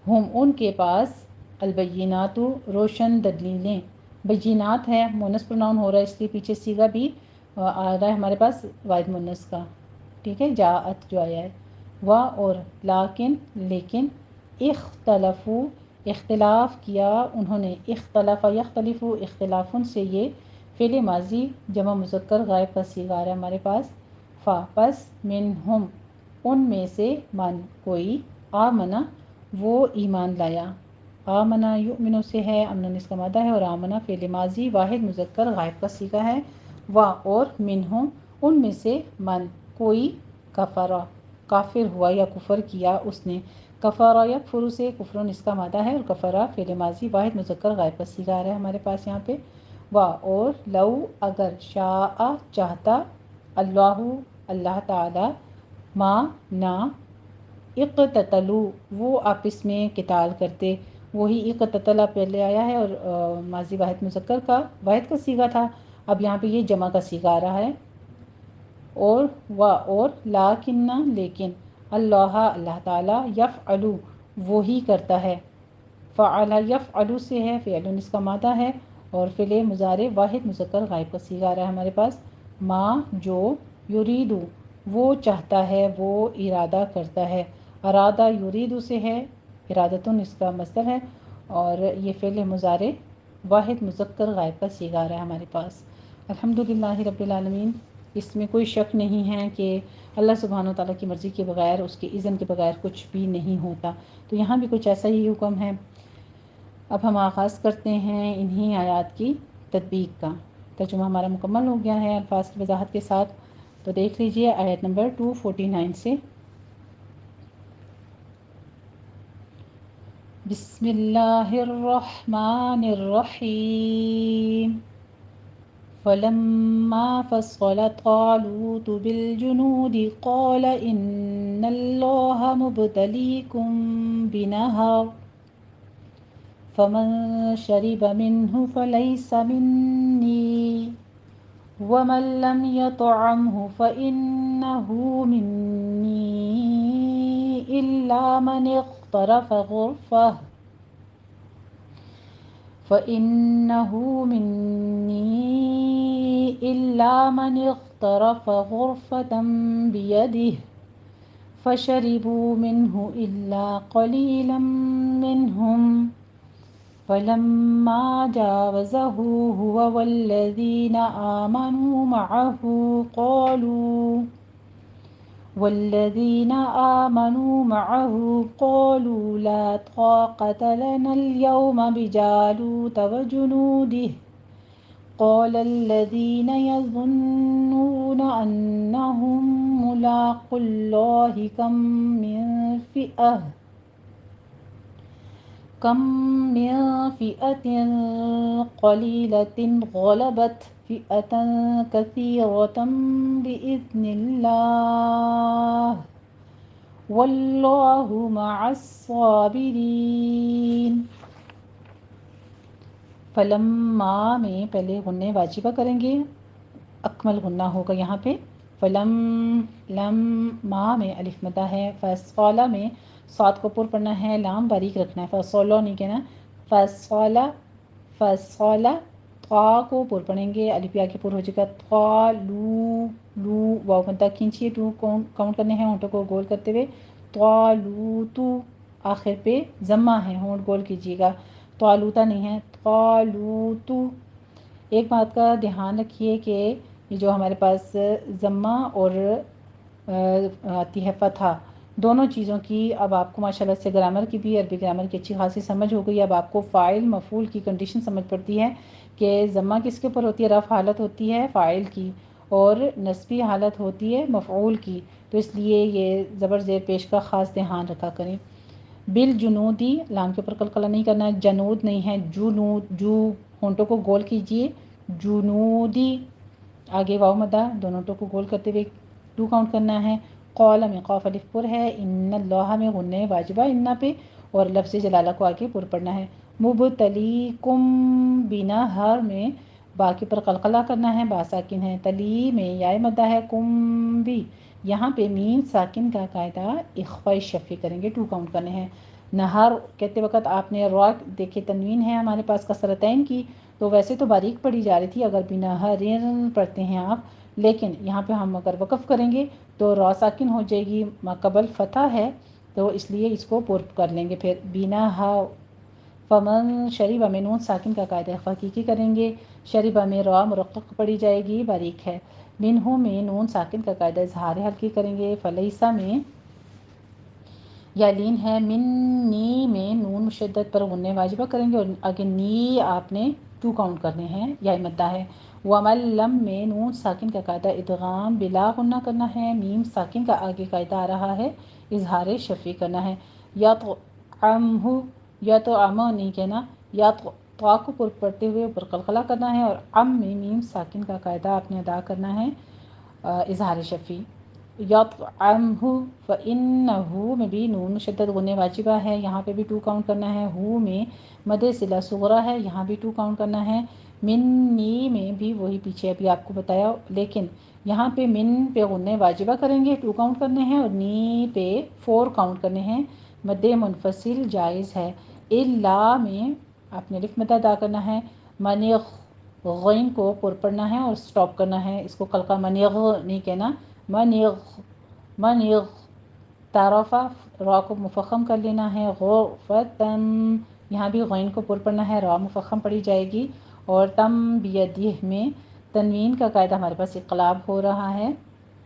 ہم ان کے پاس، البینات روشن دلیلیں، بینات ہے مونس پروناؤن ہو رہا ہے اس لیے پیچھے سیگا بھی آ رہا ہے ہمارے پاس واحد مونس کا، ٹھیک ہے، جاءت جو آیا ہے، و اور لیکن لیکن اختلفو اختلاف کیا انہوں نے، اختلاف یختلف اختلافن سے یہ فعل ماضی جمع مذکر غائب کا صیغہ آ رہا ہے ہمارے پاس، فا پس منہم ان میں سے من کوئی، آمنا وہ ایمان لایا، آمنا یؤمنو سے ہے، امن اس کا مادہ ہے، اور آمنا فعل ماضی واحد مذکر غائب کا صیغہ ہے، و اور منہم ان میں سے من کوئی، کفرا کافر ہوا یا کفر کیا اس نے، کفارا یکفر سے کفرن اس کا مادہ ہے، اور کفرا فعل ماضی واحد مذکر غائب کا صیغہ آ رہا ہے ہمارے پاس یہاں پہ، و اور لو اگر شاء چاہتا، اللہ اللہ تعالی، ما نہ، اقتتلو وہ آپس میں قتال کرتے، وہی اقتتلا پہلے آیا ہے اور ماضی واحد مذکر کا واحد کا صیغہ تھا، اب یہاں پہ یہ جمع کا صیغہ آ رہا ہے، اور و اور لیکن لیکن اللہ اللہ تعالیٰ یفعلو وہی کرتا ہے، فعل یفعلو سے ہے، فعل اس کا مادہ ہے، اور فعل مضارع واحد مذکر غائب کا صیغہ آ رہا ہے ہمارے پاس، ما جو، یریدو وہ چاہتا ہے، وہ ارادہ کرتا ہے، ارادہ یریدو سے ہے، ارادتن اس کا مصدر ہے، اور یہ فعل مضارع واحد مذکر غائب کا صیغہ آ رہا ہے ہمارے پاس۔ الحمدللہ رب العالمین، اس میں کوئی شک نہیں ہے کہ اللہ سبحانہ و تعالیٰ کی مرضی کے بغیر، اس کے اذن کے بغیر کچھ بھی نہیں ہوتا، تو یہاں بھی کچھ ایسا ہی حکم ہے۔ اب ہم آغاز کرتے ہیں انہی آیات کی تطبیق کا، ترجمہ ہمارا مکمل ہو گیا ہے الفاظ کی وضاحت کے ساتھ، تو دیکھ لیجئے آیت نمبر 249 سے، بسم اللہ الرحمن الرحیم، فلما فصل طالوت بالجنود قال إن الله مبتليكم بنهر فمن شرب منه فليس مني ومن لم يطعمه فإنه مني إلا من اغترف غرفة فإنه مني إلا من اغترف غرفة بيده فشربوا منه إلا قليلا منهم فلما جاوزه هو والذين آمنوا معه قالوا لا طاقة لنا اليوم بجالوت وجنوده قال الذين يظنون أنهم ملاقو الله كم من فئة قليلة غلبت فئة كثيرة بإذن الله واللہ مع الصابرین۔ فلما میں پہلے غنّے واجبہ کریں گے، اکمل غنّہ ہوگا یہاں پہ، فلم لم ما میں الف مدہ ہے، فصولہ میں صاد کو پر پڑھنا ہے، لام باریک رکھنا ہے، فصولہ نہیں کہنا، فصولہ طا کو پر پڑھیں گے، الف یا کے پر ہو جائے گا، طا لو لو، واو مدہ کھینچیے، ٹو کاؤنٹ کرنے ہیں ہونٹوں کو گول کرتے ہوئے، طالوتو آخر پہ ضمہ ہے، ہونٹ گول کیجیے گا، طالوتا نہیں ہے، طالوتو۔ ایک بات کا دھیان رکھیے کہ یہ جو ہمارے پاس ضمہ اور آتی ہے فتحہ، دونوں چیزوں کی اب آپ کو ماشاءاللہ سے گرامر کی بھی، عربی گرامر کی اچھی خاصی سمجھ ہو گئی، اب آپ کو فاعل مفعول کی کنڈیشن سمجھ پڑتی ہے کہ ضمہ کس کے اوپر ہوتی ہے، رفع حالت ہوتی ہے فاعل کی، اور نصبی حالت ہوتی ہے مفعول کی، تو اس لیے یہ زبر زیر پیش کا خاص دھیان رکھا کریں۔ بالجنودی لام کے اوپر قلقلہ نہیں کرنا ہے، جنود نہیں ہے، جنود، جو ہونٹوں کو گول کیجئے، جنودی، آگے واو مدہ، دونوں ہونٹوں کو گول کرتے ہوئے 2 کاؤنٹ کرنا ہے، قول میں قاف الف پر ہے، ان اللہ میں غنّہ واجبہ انّا پہ، اور لفظ جلالہ کو آگے پر پڑھنا ہے، مبتلیکم بنہر میں با کے پر قلقلہ کرنا ہے، با ساکن ہے، تلی میں یا مدہ ہے، کم بھی، یہاں پہ میم ساکن کا قاعدہ اخفاء شفی کریں گے، 2 کاؤنٹ کرنے ہیں، نہر کہتے وقت آپ نے را دیکھے تنوین ہے ہمارے پاس کسرتین کی، تو ویسے تو باریک پڑھی جا رہی تھی اگر بنہرین پڑھتے ہیں آپ، لیکن یہاں پہ ہم اگر وقف کریں گے تو را ساکن ہو جائے گی، ماقبل فتح ہے تو اس لیے اس کو پر کر لیں گے. پھر بینا ہا فمن شریبہ میں نون ساکن کا قاعدہ حقیقی کریں گے، شریبہ میں را مرقق پڑھی جائے گی، باریک ہے. منہو میں نون ساکن کا قاعدہ اظہار حلقی کریں گے. فلیسا میں یا لین ہے. منی میں نون مشدد پر غنہ واجبہ کریں گے اور آگے نی آپ نے 2 کاؤنٹ کرنے ہیں یا مدہ ہے. وملم میں نون ساکن کا قاعدہ ادغام بلا غنہ کرنا ہے، میم ساکن کا آگے قاعدہ آ رہا ہے اظہار شفی کرنا ہے. یا تو یا تو نہیں کہنا، یا تو کو پر پڑھتے ہوئے اوپر قلقلہ کرنا ہے، اور میں میم ساکن کا قاعدہ آپ نے ادا کرنا ہے اظہار شفی. یطعمہ فإنہ میں بھی نون مشدد غنہ واجبہ ہے، یہاں پہ بھی 2 کاؤنٹ کرنا ہے. ہو میں مد صلہ صغرا ہے، یہاں بھی 2 کاؤنٹ کرنا ہے. منی میں بھی وہی پیچھے ابھی آپ کو بتایا، لیکن یہاں پہ من پہ غنہ واجبہ کریں گے 2 کاؤنٹ کرنے ہیں، اور نی پہ 4 کاؤنٹ کرنے ہیں. مد منفصل جائز ہے. الا میں آپ نے الف مد ادا کرنا ہے. منیغ غین کو پر پڑھنا ہے اور سٹاپ کرنا ہے، اس کو قلقہ منیغ نہیں کہنا، منیغ. تعارفہ را کو مفخم کر لینا ہے. غرفتم یہاں بھی غین کو پر پڑھنا ہے، را مفخم پڑھی جائے گی. اور تم بیدہ میں تنوین کا قاعدہ ہمارے پاس انقلاب ہو رہا ہے،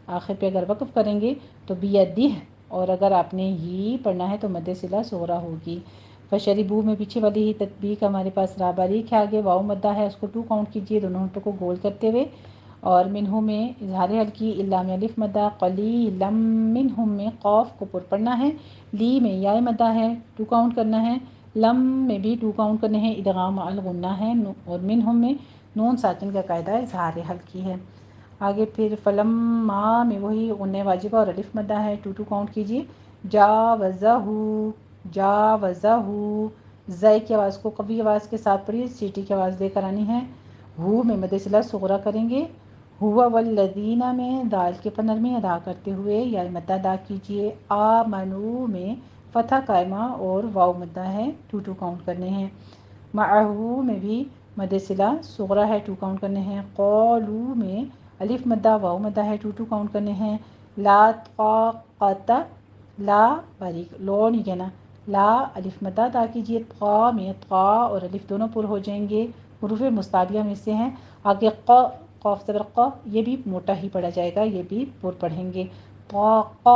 آخر پہ اگر وقف کریں گے تو بیدہ، اور اگر آپ نے ہی پڑھنا ہے تو مد صلہ صغرا ہوگی. فشربو میں پیچھے والی ہی تطبیق ہمارے پاس را باریک ہے، آگے واؤ مدہ ہے، اس کو 2 کاؤنٹ کیجئے دونوں ہونٹوں کو گول کرتے ہوئے. اور منہم میں اظہار حلقی، الا میں الف مدہ، قلیلم منہم میں قاف کو پر پڑھنا ہے. لی میں یا مدہ ہے، 2 کاؤنٹ کرنا ہے. لم میں بھی 2 کاؤنٹ کرنے ہیں، ادغام مع الغنہ ہے. اور منہم میں نون ساکن کا قاعدہ اظہار حلقی ہے. آگے پھر فلما میں وہی غنہ واجبہ اور الف مدہ ہے، 2 کاؤنٹ کیجئے. جاوزہ زے کی آواز کو قوی آواز کے ساتھ پڑھیے، سیٹی کی آواز لے کر آنی ہے. ہو میں مد صلہ صغرا کریں گے. ہوا والذین میں دال کے پر نرمی ادا کرتے ہوئے یا مدہ ادا کیجئے. آمنو میں فتح قائمہ اور واؤ مدہ ہے، 2 کاؤنٹ کرنے ہیں. معہو میں بھی مد صلہ صغرا ہے، 2 کاؤنٹ کرنے ہیں. قولو میں الف مدہ واؤ مدہ ہے، 2 کاؤنٹ کرنے ہیں. لا طاقت لا باریک لو نہیں کہنا، لا الف مدہ ادا کیجئے. طا میں طا اور الف دونوں پر ہو جائیں گے، حروف مستعلیہ میں سے ہیں. آگے قاف زبر ق، یہ بھی موٹا ہی پڑھا جائے گا، یہ بھی پر پڑھیں گے. طاق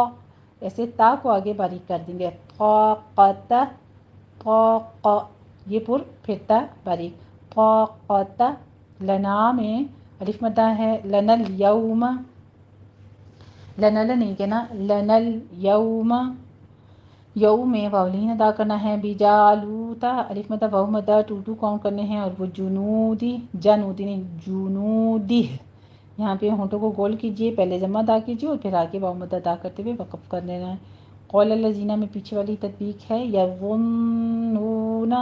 ایسے تا کو آگے باریک کر دیں گے. طاقت طاق یہ پر پھرتا باریک. طاقت لنا میں الف مدہ ہے. لنل یوم لنل نہیں کہنا، لنل یوم. یوم میں واولین ادا کرنا ہے. بجالوتا الف مدہ واو مدہ 2 کاؤنٹ کرنے ہیں. اور وہ جنودی جنودی نہیں جنودی، یہاں پہ ہونٹوں کو گول کیجئے، پہلے جمع ادا کیجئے اور پھر آگے واو مدہ ادا کرتے ہوئے وقف کر لینا ہے. قول الذین میں پیچھے والی تطبیق ہے. یظنون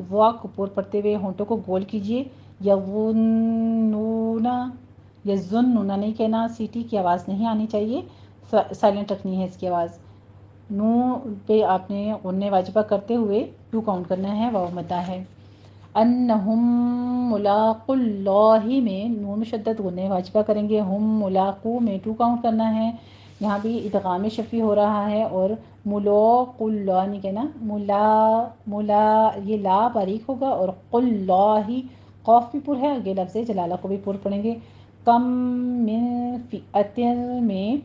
وا کو پر پڑھتے ہوئے ہونٹوں کو گول کیجئے. یظنون یظنون نہیں کہنا، سیٹی کی آواز نہیں آنی چاہیے، سائلنٹ رکھنی ہے اس کی آواز. نو پہ آپ نے غنہ واجبہ کرتے ہوئے 2 کاؤنٹ کرنا ہے، واو مدہ ہے. انہم ملاقو اللہ میں نون مشدد غنہ واجبہ کریں گے. ہم ملاقو میں 2 کاؤنٹ کرنا ہے، یہاں بھی ادغام شفی ہو رہا ہے. اور ملاقو اللہ نہیں کہنا، ملا یہ لا باریک ہوگا. اور قل اللہ قاف بھی پر ہے، آگے لفظ جلالہ کو بھی پر پڑھیں گے. کم من فئت میں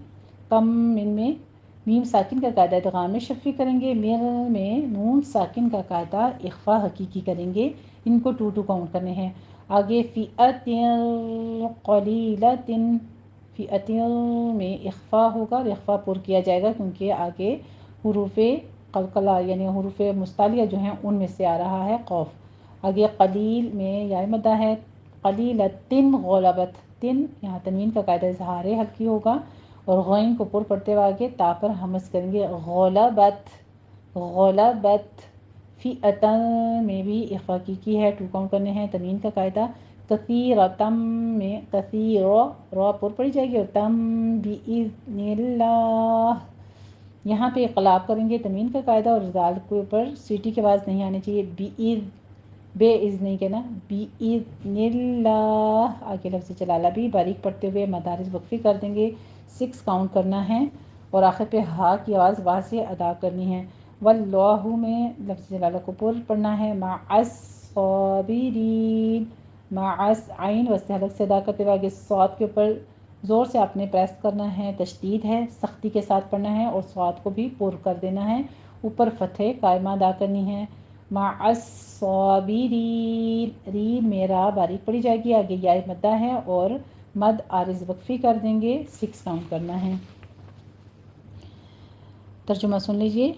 کم من میں میم ساکن کا قاعدہ ادغام شفی کریں گے. میر میں نون ساکن کا قاعدہ اخفا حقیقی کریں گے، ان کو 2 کاؤنٹ کرنے ہیں. آگے فئت قلیلۃ، فئت میں اخفا ہوگا اور اخفا پر کیا جائے گا کیونکہ آگے حروف قلقلہ یعنی حروف مستعلیہ جو ہیں ان میں سے آ رہا ہے قاف. آگے قلیل میں یا مدہ ہے. قلیلۃ غلبت، تن یہاں تنوین کا قاعدہ اظہار حلقی ہوگا اور غین کو پر پڑھتے ہوئے آگے تا پر ہمس کریں گے. غلبت غلبت. فئتن میں بھی اخفا کی ہے، 2 کاؤنٹ کرنے ہیں. تنوین کا قاعدہ. کثیرتم میں کثیر را پر پڑھی جائے گی اور تم باذن اللہ یہاں پہ اقلاب کریں گے تنوین کا قاعدہ، اور دال کے اوپر سیٹی کی آواز نہیں آنی چاہیے، بے از نہیں کہنا، بِإِذْنِ اللہ آگے لفظ جلالہ بھی باریک پڑھتے ہوئے مدارس وقفی کر دیں گے، 6 کاؤنٹ کرنا ہے، اور آخر پہ ہا کی آواز واضح ادا کرنی ہے۔ واللہ میں لفظ جلالہ کو پر پڑھنا ہے، مع الصابرین، مع عین وسط حلق سے ادا کرتے ہوئے آگے صاد کے اوپر زور سے آپ نے پریس کرنا ہے، تشدید ہے، سختی کے ساتھ پڑھنا ہے، اور صاد کو بھی پر کر دینا ہے، اوپر فتح قائمہ ادا کرنی ہے، مع الصابرین، رین میں را باریک پڑی جائے گی، آگے یا مدہ ہے اور مد عارض وقفی کر دیں گے، 6 کاؤنٹ کرنا ہے۔ ترجمہ سن لیجئے۔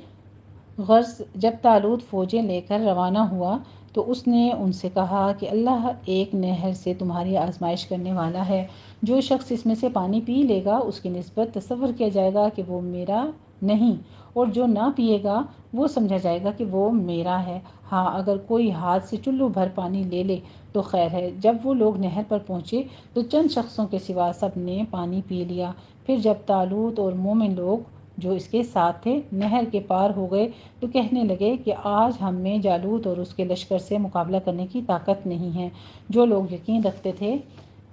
غرض جب طالوت فوجیں لے کر روانہ ہوا تو اس نے ان سے کہا کہ اللہ ایک نہر سے تمہاری آزمائش کرنے والا ہے، جو شخص اس میں سے پانی پی لے گا اس کی نسبت تصور کیا جائے گا کہ وہ میرا نہیں، اور جو نہ پیے گا وہ سمجھا جائے گا کہ وہ میرا ہے۔ ہاں اگر کوئی ہاتھ سے چلو بھر پانی لے لے تو خیر ہے۔ جب وہ لوگ نہر پر پہنچے تو چند شخصوں کے سوا سب نے پانی پی لیا۔ پھر جب طالوت اور مومن لوگ جو اس کے ساتھ تھے نہر کے پار ہو گئے تو کہنے لگے کہ آج ہم میں جالوت اور اس کے لشکر سے مقابلہ کرنے کی طاقت نہیں ہے۔ جو لوگ یقین رکھتے تھے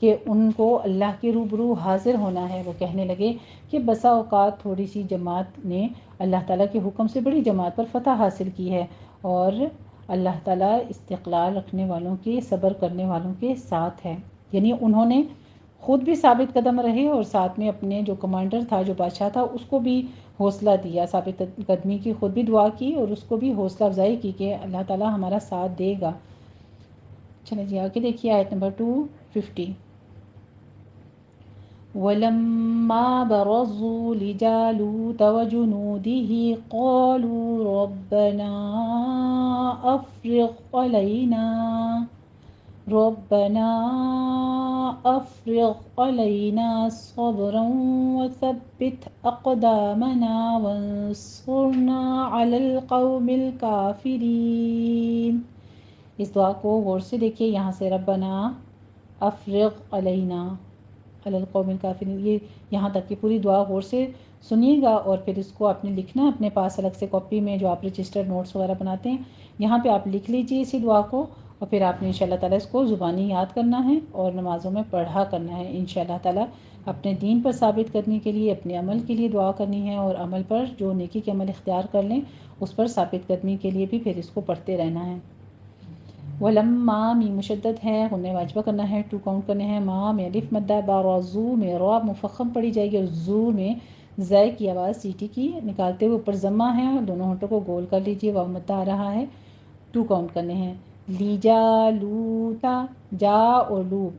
کہ ان کو اللہ کے روبرو حاضر ہونا ہے، وہ کہنے لگے کہ بسا اوقات تھوڑی سی جماعت نے اللہ تعالیٰ کے حکم سے بڑی جماعت پر فتح حاصل کی ہے، اور اللہ تعالیٰ استقلال رکھنے والوں کے، صبر کرنے والوں کے ساتھ ہے۔ یعنی انہوں نے خود بھی ثابت قدم رہے اور ساتھ میں اپنے جو کمانڈر تھا، جو بادشاہ تھا، اس کو بھی حوصلہ دیا، ثابت قدمی کی خود بھی دعا کی اور اس کو بھی حوصلہ افزائی کی کہ اللہ تعالیٰ ہمارا ساتھ دے گا۔ چلیں جی آگے دیکھیے آیت نمبر 250۔ وَلَمَّا بَرَزُوا لِجَالُوتَ وَجُنُودِهِ قَالُوا رَبَّنَا أَفْرِغْ عَلَيْنَا صَبْرًا وَثَبِّتْ أَقْدَامَنَا وَانصُرْنَا عَلَى الْقَوْمِ الْكَافِرِينَ۔ اس دعا کو غور سے دیکھیے، یہاں سے ربنا افرغ علینا علی القوم الکافرین، یہ یہاں تک کی پوری دعا غور سے سنیے گا، اور پھر اس کو آپ نے لکھنا اپنے پاس الگ سے کاپی میں، جو آپ رجسٹر نوٹس وغیرہ بناتے ہیں یہاں پہ آپ لکھ لیجئے اسی دعا کو، اور پھر آپ نے انشاءاللہ تعالیٰ اس کو زبانی یاد کرنا ہے اور نمازوں میں پڑھا کرنا ہے انشاءاللہ تعالیٰ۔ اپنے دین پر ثابت کرنے کے لیے، اپنے عمل کے لیے دعا کرنی ہے، اور عمل پر جو نیکی کے عمل اختیار کر لیں اس پر ثابت قدمی کے لیے بھی پھر اس کو پڑھتے رہنا ہے۔ وَلَمَّا میم مشدد ہے، غنہ واجبہ کرنا ہے، 2 کاؤنٹ کرنے ہیں، ما میں الف مدہ، بارازو میں را مفخم پڑھی جائے گی، اور زو میں زائ کی آواز سیٹی کی نکالتے ہوئے اوپر ضمہ ہے، اور دونوں ہونٹوں کو گول کر لیجئے، واو مدہ آ رہا ہے، 2 کاؤنٹ کرنے ہیں۔ لیجالوتا، جا اور لو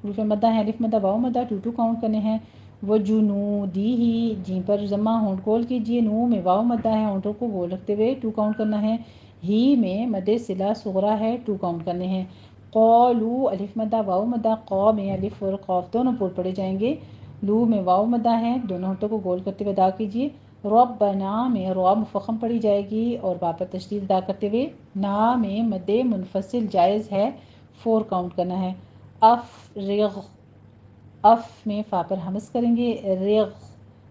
حروف مدہ ہیں، الف مدہ واو مدہ، 2 کاؤنٹ کرنے ہیں۔ وجنودیہ، جیم پر ضمہ، ہونٹ گول کیجئے، نو میں واو مدہ ہے، ہونٹوں کو گول رکھتے ہوئے 2 کاؤنٹ کرنا ہے۔ ہی میں مد صلہ صغریٰ ہے، 2 کاؤنٹ کرنے ہیں۔ قالو الف مدہ واو مدہ، قا میں الف اور قاف دونوں پر پڑے جائیں گے، لو میں واو مدہ ہے، دونوں ہونٹوں کو گول کرتے ہوئے ادا کیجیے۔ ربنا میں را مفخم پڑھی جائے گی اور با پر تشدید ادا کرتے ہوئے، نا میں مد منفصل جائز ہے، 4 کاؤنٹ کرنا ہے۔ افرغ، اف میں فا پر ہمس کریں گے، رغ،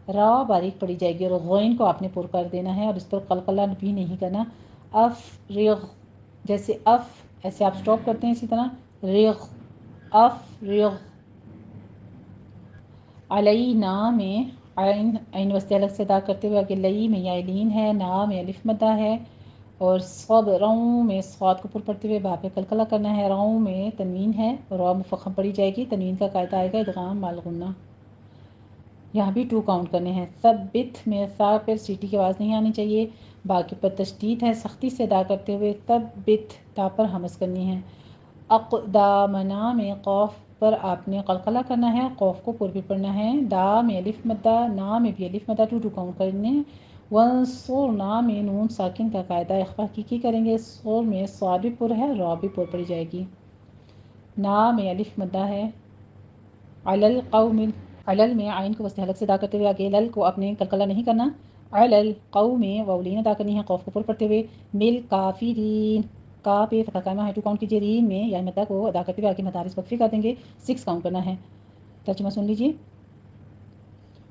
را باریک پڑھی جائے گی اور غین کو آپ نے پر کر دینا ہے اور اس پر قلقلہ بھی نہیں کرنا۔ افرغ، جیسے اف ایسے آپ سٹاپ کرتے ہیں، اسی طرح رغ، افرغ۔ علینا میں عین وسط الگ سے ادا کرتے ہوئے آگے لئی میں یا لین ہے، نا میں الف مدہ ہے، اور صبروں میں صاد کو پر پڑھتے ہوئے با پہ قلقلہ کرنا ہے، روں میں تنوین ہے اور را مفخم پڑھی جائے گی، تنوین کا قاعدہ آئے گا ادغام مع الغنہ، یہاں بھی 2 کاؤنٹ کرنے ہیں۔ ثبت میں ثا پر سیٹی کی آواز نہیں آنی چاہیے، با کے پر تشدید ہے، سختی سے ادا کرتے ہوئے، ثبت تا پر ہمس کرنی ہے۔ اقدامنا میں قوف پر آپ نے قلقلہ کرنا ہے، قوف کو پر بھی پڑھنا ہے، دا میں الف مدہ، نا میں بھی الف مدہ، 2 کاؤنٹ کرنے ہیں۔ وانصرنا میں نون ساکن کا قاعدہ اخفا کی کریں گے، صور میں صاد بھی پر ہے، را بھی پر پڑی جائے گی، نا میں الف مدہ ہے، علل قوم، علل میں عین کو وسط حلق سے ادا کرتے ہوئے آگے لل کو اپنے قلقلہ نہیں کرنا، علل قوم میں واولین ادا کرنی ہے، قوف کو پر پڑھتے ہوئے، مل کافرین، کا پہ فتح قائمہ ہے، 2 کاؤنٹ کیجیے، رین میں یا مدہ کو ادا کرتے ہوئے آگے مدارس وقفی کر دیں گے، 6 کاؤنٹ کرنا ہے۔ ترجمہ سن لیجیے۔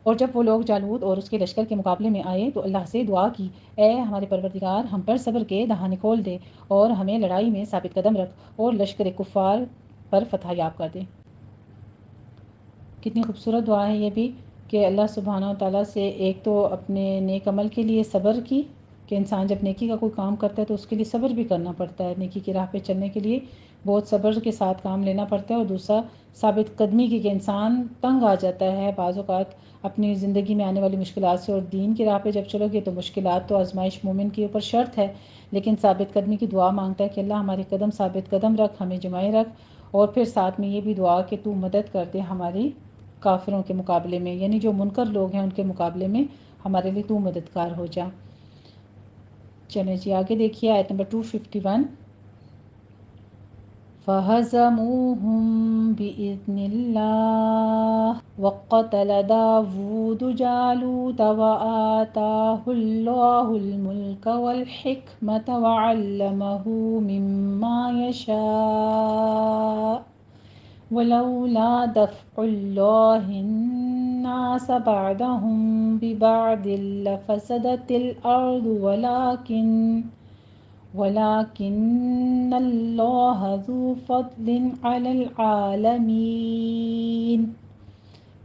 اور جب وہ لوگ جالوت اور اس کے لشکر کے مقابلے میں آئے تو اللہ سے دعا کی، اے ہمارے پروردگار، ہم پر صبر کے دہانے کھول دے اور ہمیں لڑائی میں ثابت قدم رکھ اور لشکر کفار پر فتح یاب کر دے۔ کتنی خوبصورت دعا ہے یہ بھی، کہ اللہ سبحانہ و تعالیٰ سے ایک تو اپنے نیک عمل کے لیے صبر کی، کہ انسان جب نیکی کا کوئی کام کرتا ہے تو اس کے لیے صبر بھی کرنا پڑتا ہے، نیکی کی راہ پہ چلنے کے لیے بہت صبر کے ساتھ کام لینا پڑتا ہے، اور دوسرا ثابت قدمی کی، کہ انسان تنگ آ جاتا ہے بعض اوقات اپنی زندگی میں آنے والی مشکلات سے، اور دین کی راہ پہ جب چلو گے تو مشکلات تو آزمائش مومن کے اوپر شرط ہے، لیکن ثابت قدمی کی دعا مانگتا ہے کہ اللہ ہمارے قدم ثابت قدم رکھ، ہمیں جمائے رکھ، اور پھر ساتھ میں یہ بھی دعا کہ تو مدد کر دے ہماری کافروں کے مقابلے میں، یعنی جو منکر لوگ ہیں ان کے مقابلے میں ہمارے لیے تو مددگار ہو جا۔ چلیں جی آگے دیکھیے آیت نمبر 251۔ فَهَزَمُوهُم بِإِذْنِ اللَّهِ وَقَتَلَ دَاوُودُ جَالُوتَ وَآتَاهُ اللَّهُ الْمُلْكَ وَالْحِكْمَةَ وَعَلَّمَهُ مِمَّا يَشَاءُ وَلَوْلَا دَفْعُ اللَّهِ النَّاسَ بَعْضَهُم بِبَعْضٍ لَفَسَدَتِ الْأَرْضُ وَلَكِنَّ اللَّهَ ذُو فَضْلٍ عَلَى الْعَالَمِينَ۔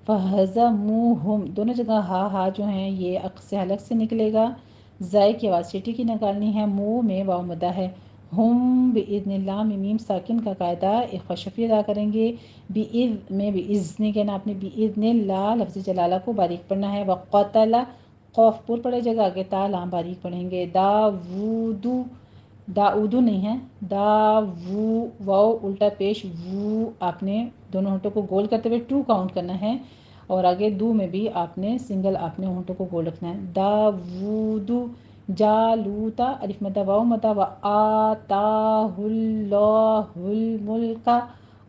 فَهَزَمُوهُم، دونوں جگہ ہا جو ہیں یہ عق سے حلق سے نکلے گا، زائے کی آواز سیٹی کی نکالنی ہے، منہ میں واو مدہ ہے، ہم بِإِذْنِ اللہ میں میم ساکن کا قاعدہ اخفا شفی ادا کریں گے، بِإِذْ میں بِإِذْ نہیں کہنا آپ نے، بِإِذْنِ اللہ لفظ جلالہ کو باریک پڑھنا ہے، وقتل قوف پر پڑھے جگہ آگے تا لام باریک پڑھیں گے، داوودو داؤدو نہیں ہے، واو الٹا پیش وو، آپ نے دونوں ہونٹوں کو گول کرتے ہوئے 2 کاؤنٹ کرنا ہے، اور آگے دو میں بھی آپ نے سنگل آپ نے ہونٹوں کو گول رکھنا ہے، داوودو جالوتا الف مدہ واو مدہ و آتاہ اللہ الملک،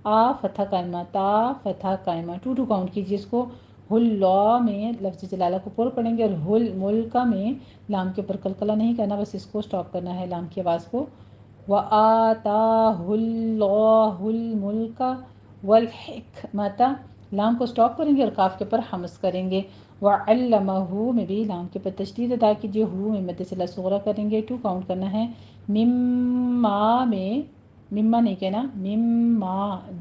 آ فتح قائمہ تا فتح قائمہ 2 کاؤنٹ کیجیے اس کو، اللہ میں لفظ جلالہ کو پر پڑھیں گے، اور ہل ملک میں لام کے اوپر قلقلہ نہیں کرنا، بس اس کو سٹاپ کرنا ہے لام کی آواز کو، وَآتَاهُ اللَّهُ الْمُلْكَ وَالْحِكْمَةَ لام کو سٹاپ کریں گے اور کاف کے اوپر حمز کریں گے، وَعَلَّمَهُ میں بھی لام کے اوپر تشدید ادا کیجیے، ہو میں مد صلہ صغرا کریں گے، 2 کاؤنٹ کرنا ہے، مما میں مما نہیں کہنا، مما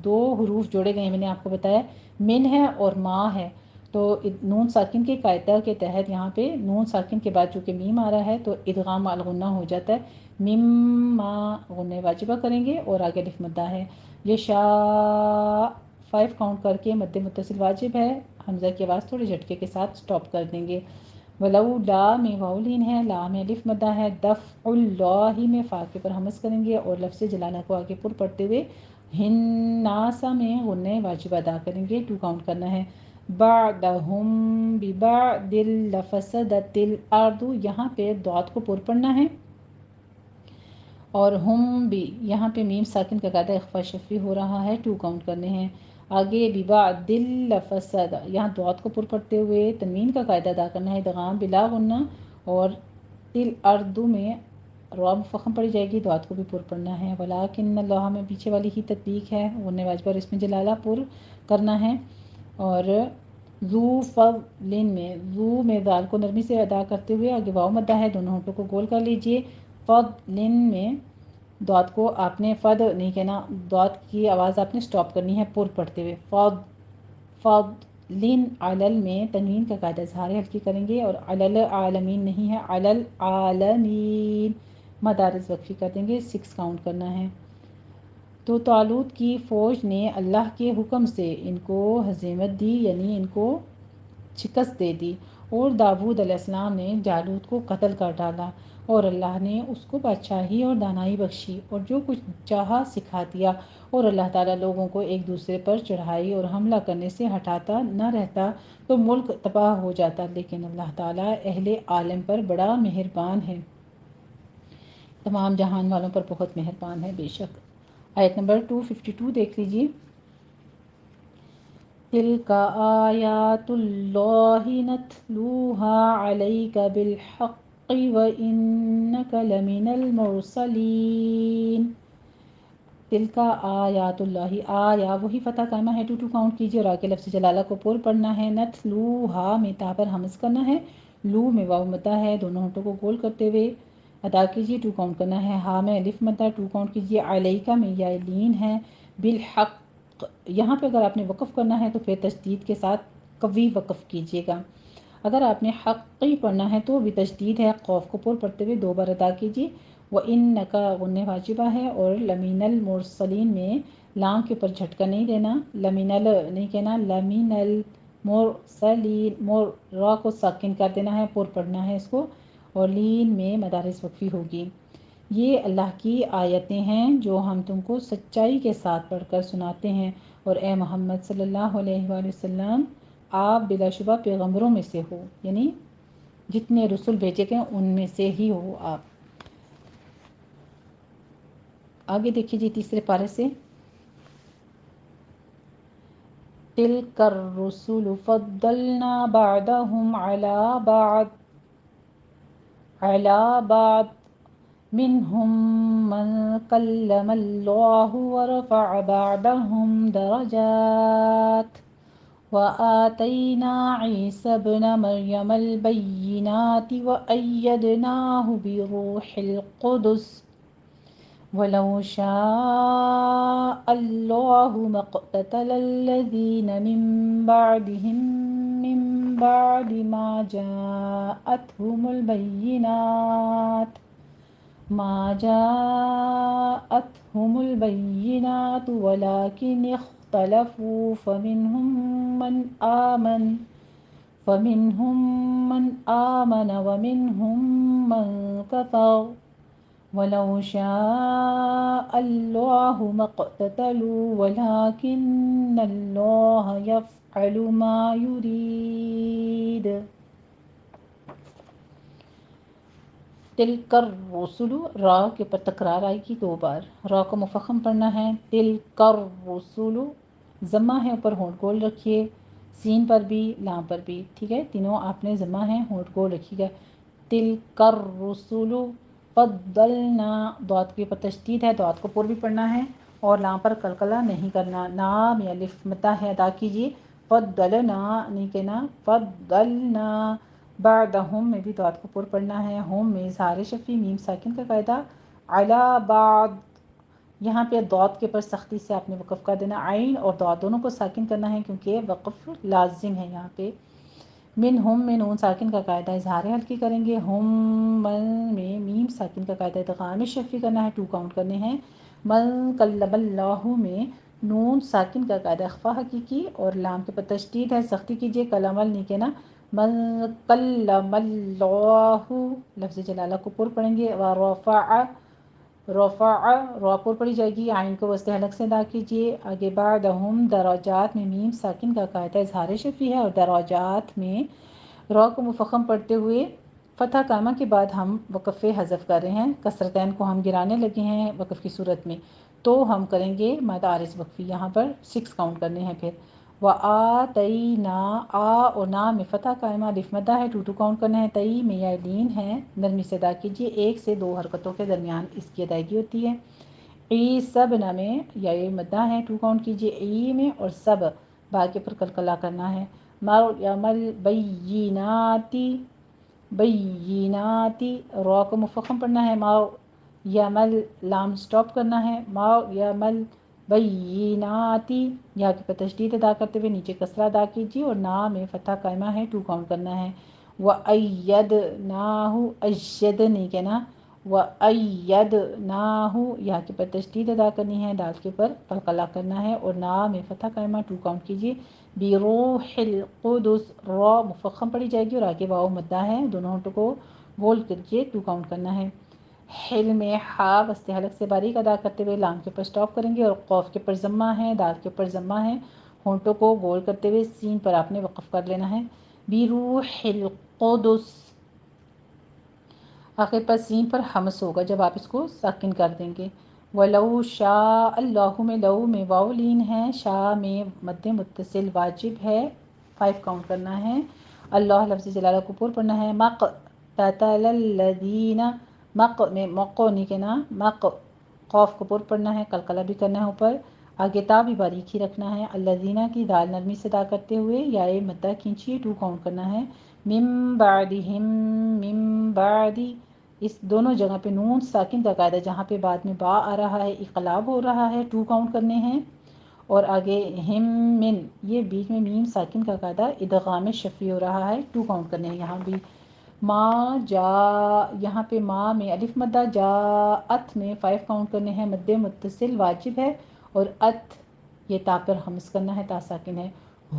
2 حروف جوڑے گئے ہیں میں نے آپ کو بتایا، من ہے اور ما ہے، تو نون ساکن کے قاعدہ کے تحت یہاں پہ نون ساکن کے بعد چونکہ میم آ رہا ہے تو ادغام الغنہ ہو جاتا ہے، مما غنہ واجبہ کریں گے اور آگے الف مدہ ہے، یہ 5 کاؤنٹ کر کے مد متصل واجب ہے، حمزہ کی آواز تھوڑے جھٹکے کے ساتھ سٹاپ کر دیں گے، ولو لا میں واولین ہے، لا میں الف مدہ ہے، دفع اللہ میں فا کے پر حمز کریں گے اور لفظ جلالہ کو آگے پر پڑھتے ہوئے ہناسا میں غنہ واجب ادا کریں گے، 2 کاؤنٹ کرنا ہے، بعدہم ببعد لفسدت الارض یہاں پہ ضاد کو پر پڑھنا ہے، اور ہم بھی یہاں پہ میم ساکن کا قاعدہ اخفا شفی ہو رہا ہے، 2 کاؤنٹ کرنے ہیں، آگے ببعد لفسد یہاں ضاد کو پر پڑھتے ہوئے تنوین کا قاعدہ ادا کرنا ہے، ادغام بلا غنہ، اور الارض میں را مفخم پڑی جائے گی، ضاد کو بھی پر پڑھنا ہے، ولیکن اللہ میں پیچھے والی ہی تطبیق ہے، غنہ واجبہ اور اسم جلالہ پر کرنا ہے، اور ذو فضل میں ذو میں دال کو نرمی سے ادا کرتے ہوئے آگے واو مدہ ہے، دونوں ہونٹوں کو گول کر لیجئے، فضل میں ضاد کو آپ نے فد نہیں کہنا، ضاد کی آواز آپ نے سٹاپ کرنی ہے پر پڑھتے ہوئے، فضل علل میں تنوین کا قاعدہ اظہار ہلکی کریں گے، اور علل عالمین نہیں ہے، علل عالمین مدارس وقفی کر دیں گے، 6 کاؤنٹ کرنا ہے، تو طالوت کی فوج نے اللہ کے حکم سے ان کو ہزیمت دی، یعنی ان کو شکست دے دی، اور داود علیہ السلام نے جالوت کو قتل کر ڈالا، اور اللہ نے اس کو بادشاہی اور دانائی بخشی، اور جو کچھ چاہا سکھا دیا، اور اللہ تعالیٰ لوگوں کو ایک دوسرے پر چڑھائی اور حملہ کرنے سے ہٹاتا نہ رہتا تو ملک تباہ ہو جاتا، لیکن اللہ تعالیٰ اہل عالم پر بڑا مہربان ہے، تمام جہان والوں پر بہت مہربان ہے بے شک۔ آیت نمبر 252 دیکھ لیجیے، تِلْکَ آیاتُ اللَّهِ نَتْلُوهَا عَلَيْکَ بِالْحَقِّ وَإِنَّکَ لَمِنَ الْمُرْسَلِینَ، تلکا آیات اللہ، آیا وہی فتح قائمہ ہے، ٹو کاؤنٹ کیجیے اور آگے لفظ جلالہ کو پور پڑھنا ہے، نتلوہا میں تا پر حمز کرنا ہے، لو میں واو مدہ ہے، دونوں ہونٹوں کو گول کرتے ہوئے ادا کیجیے، ٹو کاؤنٹ کرنا ہے، ہاں میں الف مدہ، ٹو کاؤنٹ کیجیے، علیکہ میں یا لین ہے، بالحق یہاں پہ اگر آپ نے وقف کرنا ہے تو پھر تشدید کے ساتھ قوی وقف کیجیے گا، اگر آپ نے حقی پڑھنا ہے تو بھی تشدید ہے، قوف کو پور پڑھتے ہوئے 2 بار ادا کیجیے، وَإِنَّكَ غنّ واجبہ ہے، اور لمین المرسلین میں لام کے اوپر جھٹکا نہیں دینا، لمین نہیں کہنا، لمین المرسلین، را کو ساکن کر دینا ہے، پور پڑھنا ہے اس کو، اور لین میں مدارس وقفی ہوگی۔ یہ اللہ کی آیتیں ہیں جو ہم تم کو سچائی کے ساتھ پڑھ کر سناتے ہیں، اور اے محمد صلی اللہ علیہ وآلہ وسلم آپ بلا شبہ پیغمبروں میں سے ہو، یعنی جتنے رسول بھیجے گئے ان میں سے ہی ہو آپ۔ آگے دیکھیے جی تیسرے پارے سے، تلک الرسل فضلنا بعضهم على بعض منهم من كلم الله ورفع بعضهم درجات وآتينا عيسى ابن مريم البينات وأيدناه بروح القدس ولو شاء الله ما اقتتل الذين من بعدهم من بعد ما جاءتهم البينات ولكن اختلفوا فمنهم من آمن ومنهم من كفر وَلَوْ شَاءَ اللَّهُ مَا اقْتَتَلُوا وَلَكِنَّ اللَّهَ يَفْعَلُ مَا يُرِيدُ۔ تلک الرسل، را کے پر تکرار آئے گی 2 بار، را کو مفخم پڑھنا ہے، تلک الرسل ضمہ ہے اوپر، ہونٹ گول رکھیے، سین پر بھی لام پر بھی، ٹھیک ہے، تینوں آپ نے ضمہ ہیں، ہونٹ گول رکھیے گا، تلک الرسل فضلنا، دعات کے پر تشدید ہے، دعات کو پور بھی پڑھنا ہے اور لام پر قلقلہ نہیں کرنا، نام یا الف مدہ ہے، ادا کیجیے، فضلنا نہیں کہنا، فضلنا، بعدہم میں بھی دعات کو پور پڑھنا ہے، ہم میں اظہار شفی میم ساکن کا قاعدہ، علی بعد یہاں پہ دعات کے پر سختی سے آپ نے وقف کر دینا، عین اور دعات دونوں کو ساکن کرنا ہے کیونکہ وقف لازم ہے یہاں پہ، منہم میں نون ساکن کا قاعدہ اظہار ہلکی کریں گے، ہم من میں میم ساکن کا قاعدہ ادغام شفی کرنا ہے، 2 کاؤنٹ کرنے ہیں، من کلم اللہ میں نون ساکن کا قاعدہ اخفا حقیقی اور لام کے پر تشدید ہے، سختی کیجیے، کلام نہیں کہنا، من کلم اللہ، لفظ جلالہ کو پر پڑھیں گے، رفع را پر پڑھی جائے گی، عین کو وسط حلق سے ادا کیجیے، آگے بعدہم دراجات میں میم ساکن کا قاعدہ اظہار شفی ہے اور دراجات میں را کو مفخم پڑھتے ہوئے فتح قائمہ کے بعد ہم وقف حذف کر رہے ہیں، کسرتین کو ہم گرانے لگے ہیں وقف کی صورت میں، تو ہم کریں گے مد عارض وقفی، یہاں پر 6 کاؤنٹ کرنے ہیں پھر، وآتینا، آ اور نا میں فتح قائمہ، الف مدہ ہے، 2 کاؤنٹ کرنے ہیں، تئی میں یا لین ہے، نرمی سے ادا کیجیے، 1 سے 2 حرکتوں کے درمیان اس کی ادائیگی ہوتی ہے، ای سب نا میں یا مدہ ہے، 2 کاؤنٹ کیجیے، ای میں اور سب با کے پر قلقلہ کرنا ہے، مریم البیناتی، بیناتی، را کو مفخم پڑھنا ہے، ما یمل لام سٹاپ کرنا ہے، ما یمل بیناتی، یا کی پر تشدید ادا کرتے ہوئے نیچے کسرہ ادا کیجیے اور نا میں فتح قائمہ ہے، 2 کاؤنٹ کرنا ہے، وَأَيَّدْنَاهُ، اَيَّد نہیں کہنا، وَأَيَّدْنَاهُ، یا کی پر تشدید ادا کرنی ہے، دال کے پر قلقلہ کرنا ہے اور نا میں فتح قائمہ، 2 کاؤنٹ کیجیے، بروح القدس، را مفخم پڑھی جائے گی اور آگے واو مدہ ہے، دونوں ہونٹوں کو گول کیجیے، 2 کاؤنٹ کرنا ہے، حلم ہا وسط حلق سے باریک ادا کرتے ہوئے لام کے پر سٹاپ کریں گے اور قوف کے پر ضمہ ہے، دال کے پر ضمہ ہے، ہونٹوں کو گول کرتے ہوئے سین پر آپ نے وقف کر لینا ہے، بروح القدس، آخر پر سین پر حمس ہوگا جب آپ اس کو ساکن کر دیں گے، وَلَوْ شَاءَ اللَّهُ میں لو میں واو لین ہے، شاء میں مد متصل واجب ہے، 5 کاؤنٹ کرنا ہے، اللہ لفظ جلالہ کو پور پڑھنا ہے، مقتتل الذین، مق میں مق نہیں کہنا، مق قوف کو پر پڑھنا ہے، قلقلہ بھی کرنا ہے اوپر، آگے تا بھی باریک ہی رکھنا ہے، الذین کی دال نرمی سے ادا کرتے ہوئے، یا مدہ کھینچیے 2 کاؤنٹ کرنا ہے، من بعدہم، من بعدی، اس دونوں جگہ پہ نون ساکن کا قاعدہ، جہاں پہ بعد میں با آ رہا ہے اقلاب ہو رہا ہے 2 کاؤنٹ کرنے ہیں، اور آگے ہم من، یہ بیچ میں میم ساکن کا قاعدہ ادغام شفوی ہو رہا ہے 2 کاؤنٹ کرنے ہیں یہاں بھی، ما جا، یہاں پہ ما میں الف مدہ، جا ات میں 5 کاؤنٹ کرنے ہیں، مد متصل واجب ہے، اور ات یہ تا پر ہمس کرنا ہے، تا ساکن ہے،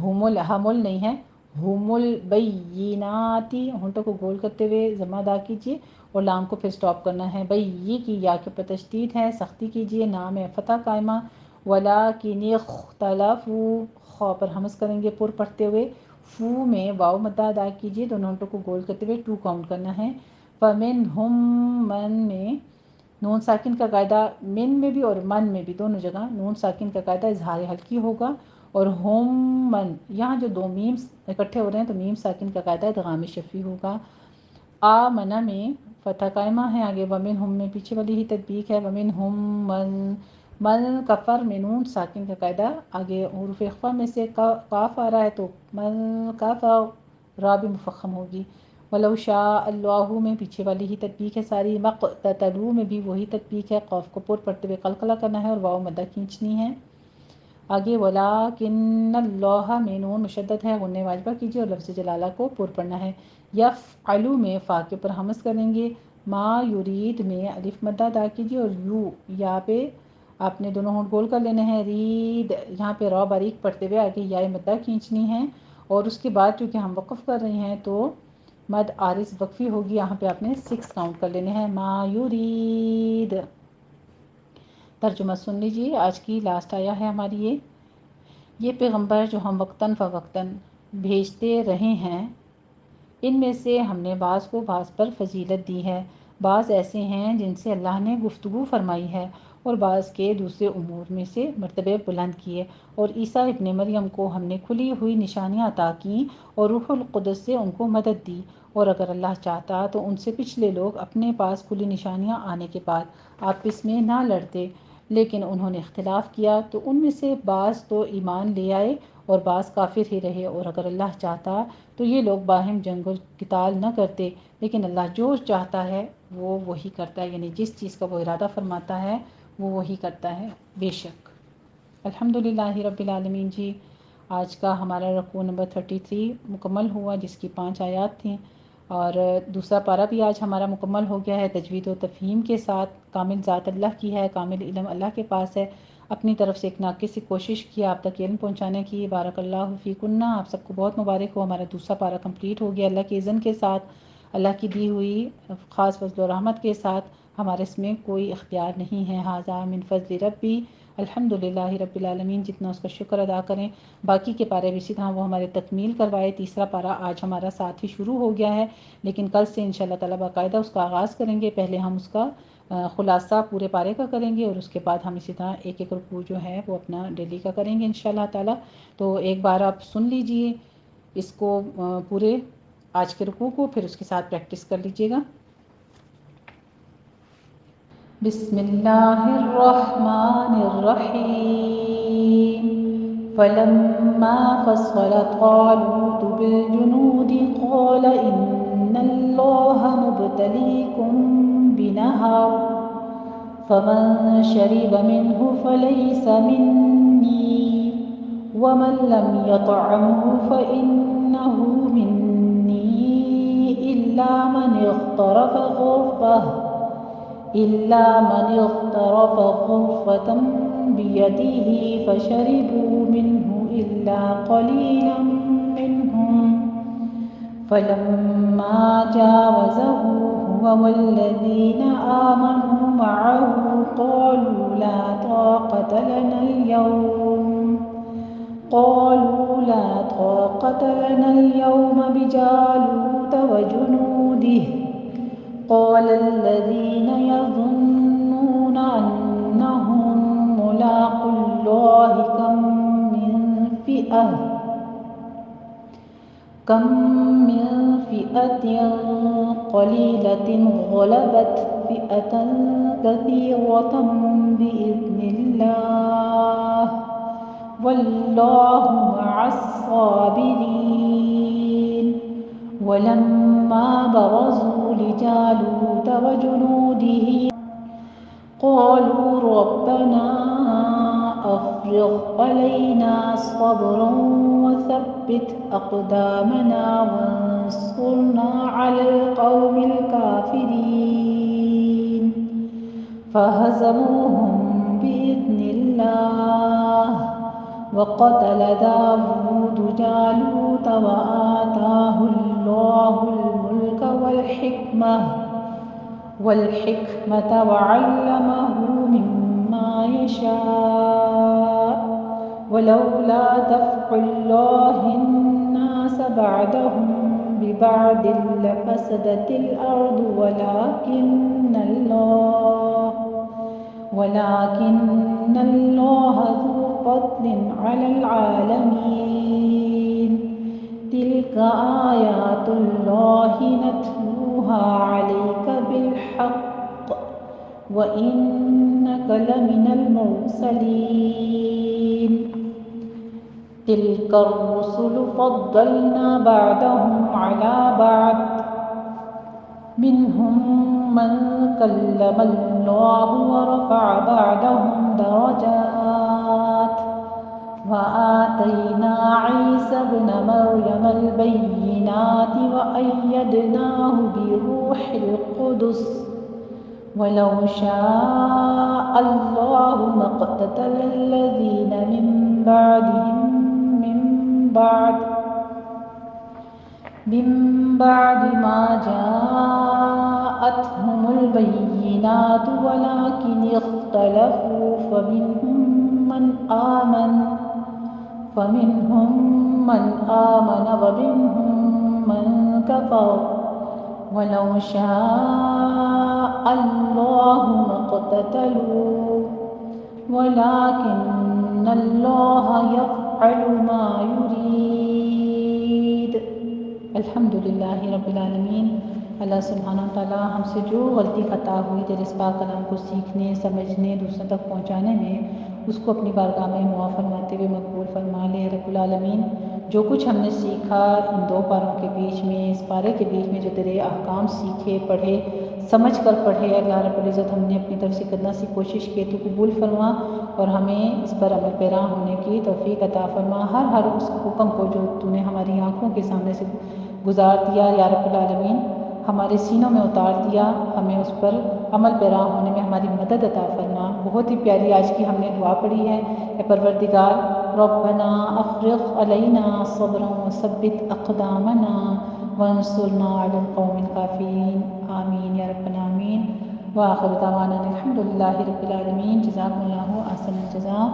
حمل نہیں ہے، ہم البیناتی، ہونٹوں کو گول کرتے ہوئے ضمہ ادا کیجیے اور لام کو پھر سٹاپ کرنا ہے، بئی کی یا کے پر تشدید ہے، سختی کیجیے، نام ہے فتح قائمہ، ولیکن اختلفوا، خا پر ہمس کریں گے پر پڑھتے ہوئے، فو میں واو مدہ ادا کیجیے، دونوں ہونٹوں کو گول کرتے ہوئے 2 کاؤنٹ کرنا ہے، فمنہم، من میں نون ساکن کا قاعدہ، من میں بھی اور من میں بھی دونوں جگہ نون ساکن کا قاعدہ اظہار حلقی ہوگا، اور ہوم من، یہاں جو 2 میم اکٹھے ہو رہے ہیں تو میم ساکن کا قاعدہ ادغام شفوی ہوگا، آ منا میں فتح قائمہ ہے، آگے ومن ہم میں پیچھے والی ہی تطبیق ہے، ومن ہم من، من کفر میں نون ساکن کا قاعدہ، آگے حروف اخفا میں سے کاف آ رہا ہے تو من کفر، را بھی مفخم ہوگی، ولو شاء اللہ میں پیچھے والی ہی تطبیق ہے ساری، مقتتلو میں بھی وہی تطبیق ہے، قوف کو پر پڑھتے ہوئے قلقلہ کرنا ہے اور واو مدہ کھینچنی ہے، آگے ولیکن اللہ میں نون مشدد ہے، غنہ واجبہ کیجیے اور لفظ جلالہ کو پر پڑھنا ہے، یفعلو میں فا کے اوپر ہمس کریں گے، ما یرید میں الف مدہ ادا کیجیے، اور یو یا پہ آپ نے دونوں ہونٹ گول کر لینے ہیں، رید یہاں پہ را باریک پڑھتے ہوئے آگے یا مدہ کھینچنی ہے، اور اس کے بعد چونکہ ہم وقف کر رہے ہیں تو مد عارض وقفی ہوگی، یہاں پہ آپ نے 6 کاؤنٹ کر لینے ہیں، ما یرید۔ ترجمہ سن لیجیے، آج کی لاسٹ آیا ہے ہماری یہ پیغمبر جو ہم وقتاً فوقتاً بھیجتے رہے ہیں، ان میں سے ہم نے بعض کو بعض پر فضیلت دی ہے، بعض ایسے ہیں جن سے اللہ نے گفتگو فرمائی ہے، اور بعض کے دوسرے امور میں سے مرتبے بلند کیے، اور عیسیٰ ابن مریم کو ہم نے کھلی ہوئی نشانیاں عطا کیں اور روح القدس سے ان کو مدد دی، اور اگر اللہ چاہتا تو ان سے پچھلے لوگ اپنے پاس کھلی نشانیاں آنے کے بعد آپس میں نہ لڑتے، لیکن انہوں نے اختلاف کیا تو ان میں سے بعض تو ایمان لے آئے اور بعض کافر ہی رہے، اور اگر اللہ چاہتا تو یہ لوگ باہم جنگ و قتال نہ کرتے، لیکن اللہ جو چاہتا ہے وہ وہی کرتا ہے، یعنی جس چیز کا وہ ارادہ فرماتا ہے وہ وہی کرتا ہے بے شک۔ الحمدللہ رب العالمین جی، آج کا ہمارا رکوع نمبر 33 مکمل ہوا، جس کی 5 آیات تھیں، اور دوسرا پارہ بھی آج ہمارا مکمل ہو گیا ہے تجوید و تفہیم کے ساتھ، کامل ذات اللہ کی ہے، کامل علم اللہ کے پاس ہے، اپنی طرف سے ایک ناقص سی کوشش کی آپ تک علم پہنچانے کی، بارک اللہ فیکنہ، آپ سب کو بہت مبارک ہو، ہمارا دوسرا پارہ کمپلیٹ ہو گیا اللہ کے اذن کے ساتھ، اللہ کی دی ہوئی خاص فضل و رحمت کے ساتھ، ہمارے اس میں کوئی اختیار نہیں ہے، ھذا من فضل ربی، الحمدللہ رب العالمین، جتنا اس کا شکر ادا کریں، باقی کے پارے بھی اسی طرح وہ ہمارے تکمیل کروائے، تیسرا پارہ آج ہمارا ساتھ ہی شروع ہو گیا ہے، لیکن کل سے انشاءاللہ تعالیٰ باقاعدہ اس کا آغاز کریں گے، پہلے ہم اس کا خلاصہ پورے پارے کا کریں گے، اور اس کے بعد ہم اسی طرح ایک ایک رکوع جو ہے وہ اپنا ڈیلی کا کریں گے انشاءاللہ تعالیٰ، تو ایک بار آپ سن لیجئے اس کو پورے آج کے رکوع کو، پھر اس کے ساتھ پریکٹس کر لیجئے گا۔ بسم اللہ الرحمن الرحیم، فلما فصل طالوت بالجنود قال ان اللہ مبتلیکم بنہر فمن شرب منه فليس مني ومن لم يطعمه فإنه مني إلا من اغترف غرفة بيده فشربوا منه إلا قليلا منهم فلما جاوزه هو والذين آمنوا معه قالوا لا طاقة لنا اليوم بجالوت وجنوده قال الذين يظنون أنهم ملاقو الله كم من فئة قليلة غلبت فئة كثيرة بإذن الله والله مع الصابرين ولما برزوا لجالوت وجنوده قالوا ربنا أفرغ علينا صبرا وثبت أقدامنا وانصرنا على القوم الكافرين فهزموهم بإذن الله وقتل داود جالوت وآتاه الله الملك والحكمة وعلمه مما يشاء ولولا دفع الله الناس بعدهم ببعض لفسدت الأرض ولكن الله ذو فضل على العالمين تلك آيات الله نتلوها عليك بالحق وإنك لمن المرسلين تلك الرسل فضلنا بعضهم على بعض منهم من كلم الله ورفع بعضهم درجات وآتينا عيسى ابن مريم البينات وأيدناه بروح القدس ولو شاء الله ما اقتتل الذين من بعدهم من بعد ما جاءتهم البينات ولكن اختلفوا فمنهم من آمن ومنهم من كفر ولو شاء الله ما اقتتلوا ولكن الله يفعل ما يريد الحمدللہ رب العالمین۔ اللہ سبحانہ وتعالی ہم سے جو غلطی خطا ہوئی تیرے اس پاک کلام کو سیکھنے، سمجھنے، دوسروں تک پہنچانے میں، اس کو اپنی بارگاہ میں معاف فرماتے ہوئے مقبول فرما لے رب العالمین۔ جو کچھ ہم نے سیکھا ان دو پاروں کے بیچ میں، اس پارے کے بیچ میں جو تیرے احکام سیکھے، پڑھے، سمجھ کر پڑھے، اللہ رب العزت ہم نے اپنی طرف سے کرنا سی کوشش کی تو قبول فرما اور ہمیں اس پر عمل پیرا ہونے کی توفیق عطا فرما۔ ہر اس حکم کو جو تو نے ہماری آنکھوں کے سامنے سے گزار دیا یا رب العالمین، ہمارے سینوں میں اتار دیا، ہمیں اس پر عمل پیرا ہونے میں ہماری مدد عطا فرما۔ بہت ہی پیاری آج کی ہم نے دعا پڑھی ہے، اے پروردگار ربنا افرغ علینا صبرا وثبت اقدامنا وانصرنا علی القوم الکافرین، آمین یا رب العالمین۔ وآخر دعوانا الحمدللہ رب العالمین۔ جزاکم اللہ احسن الجزاء۔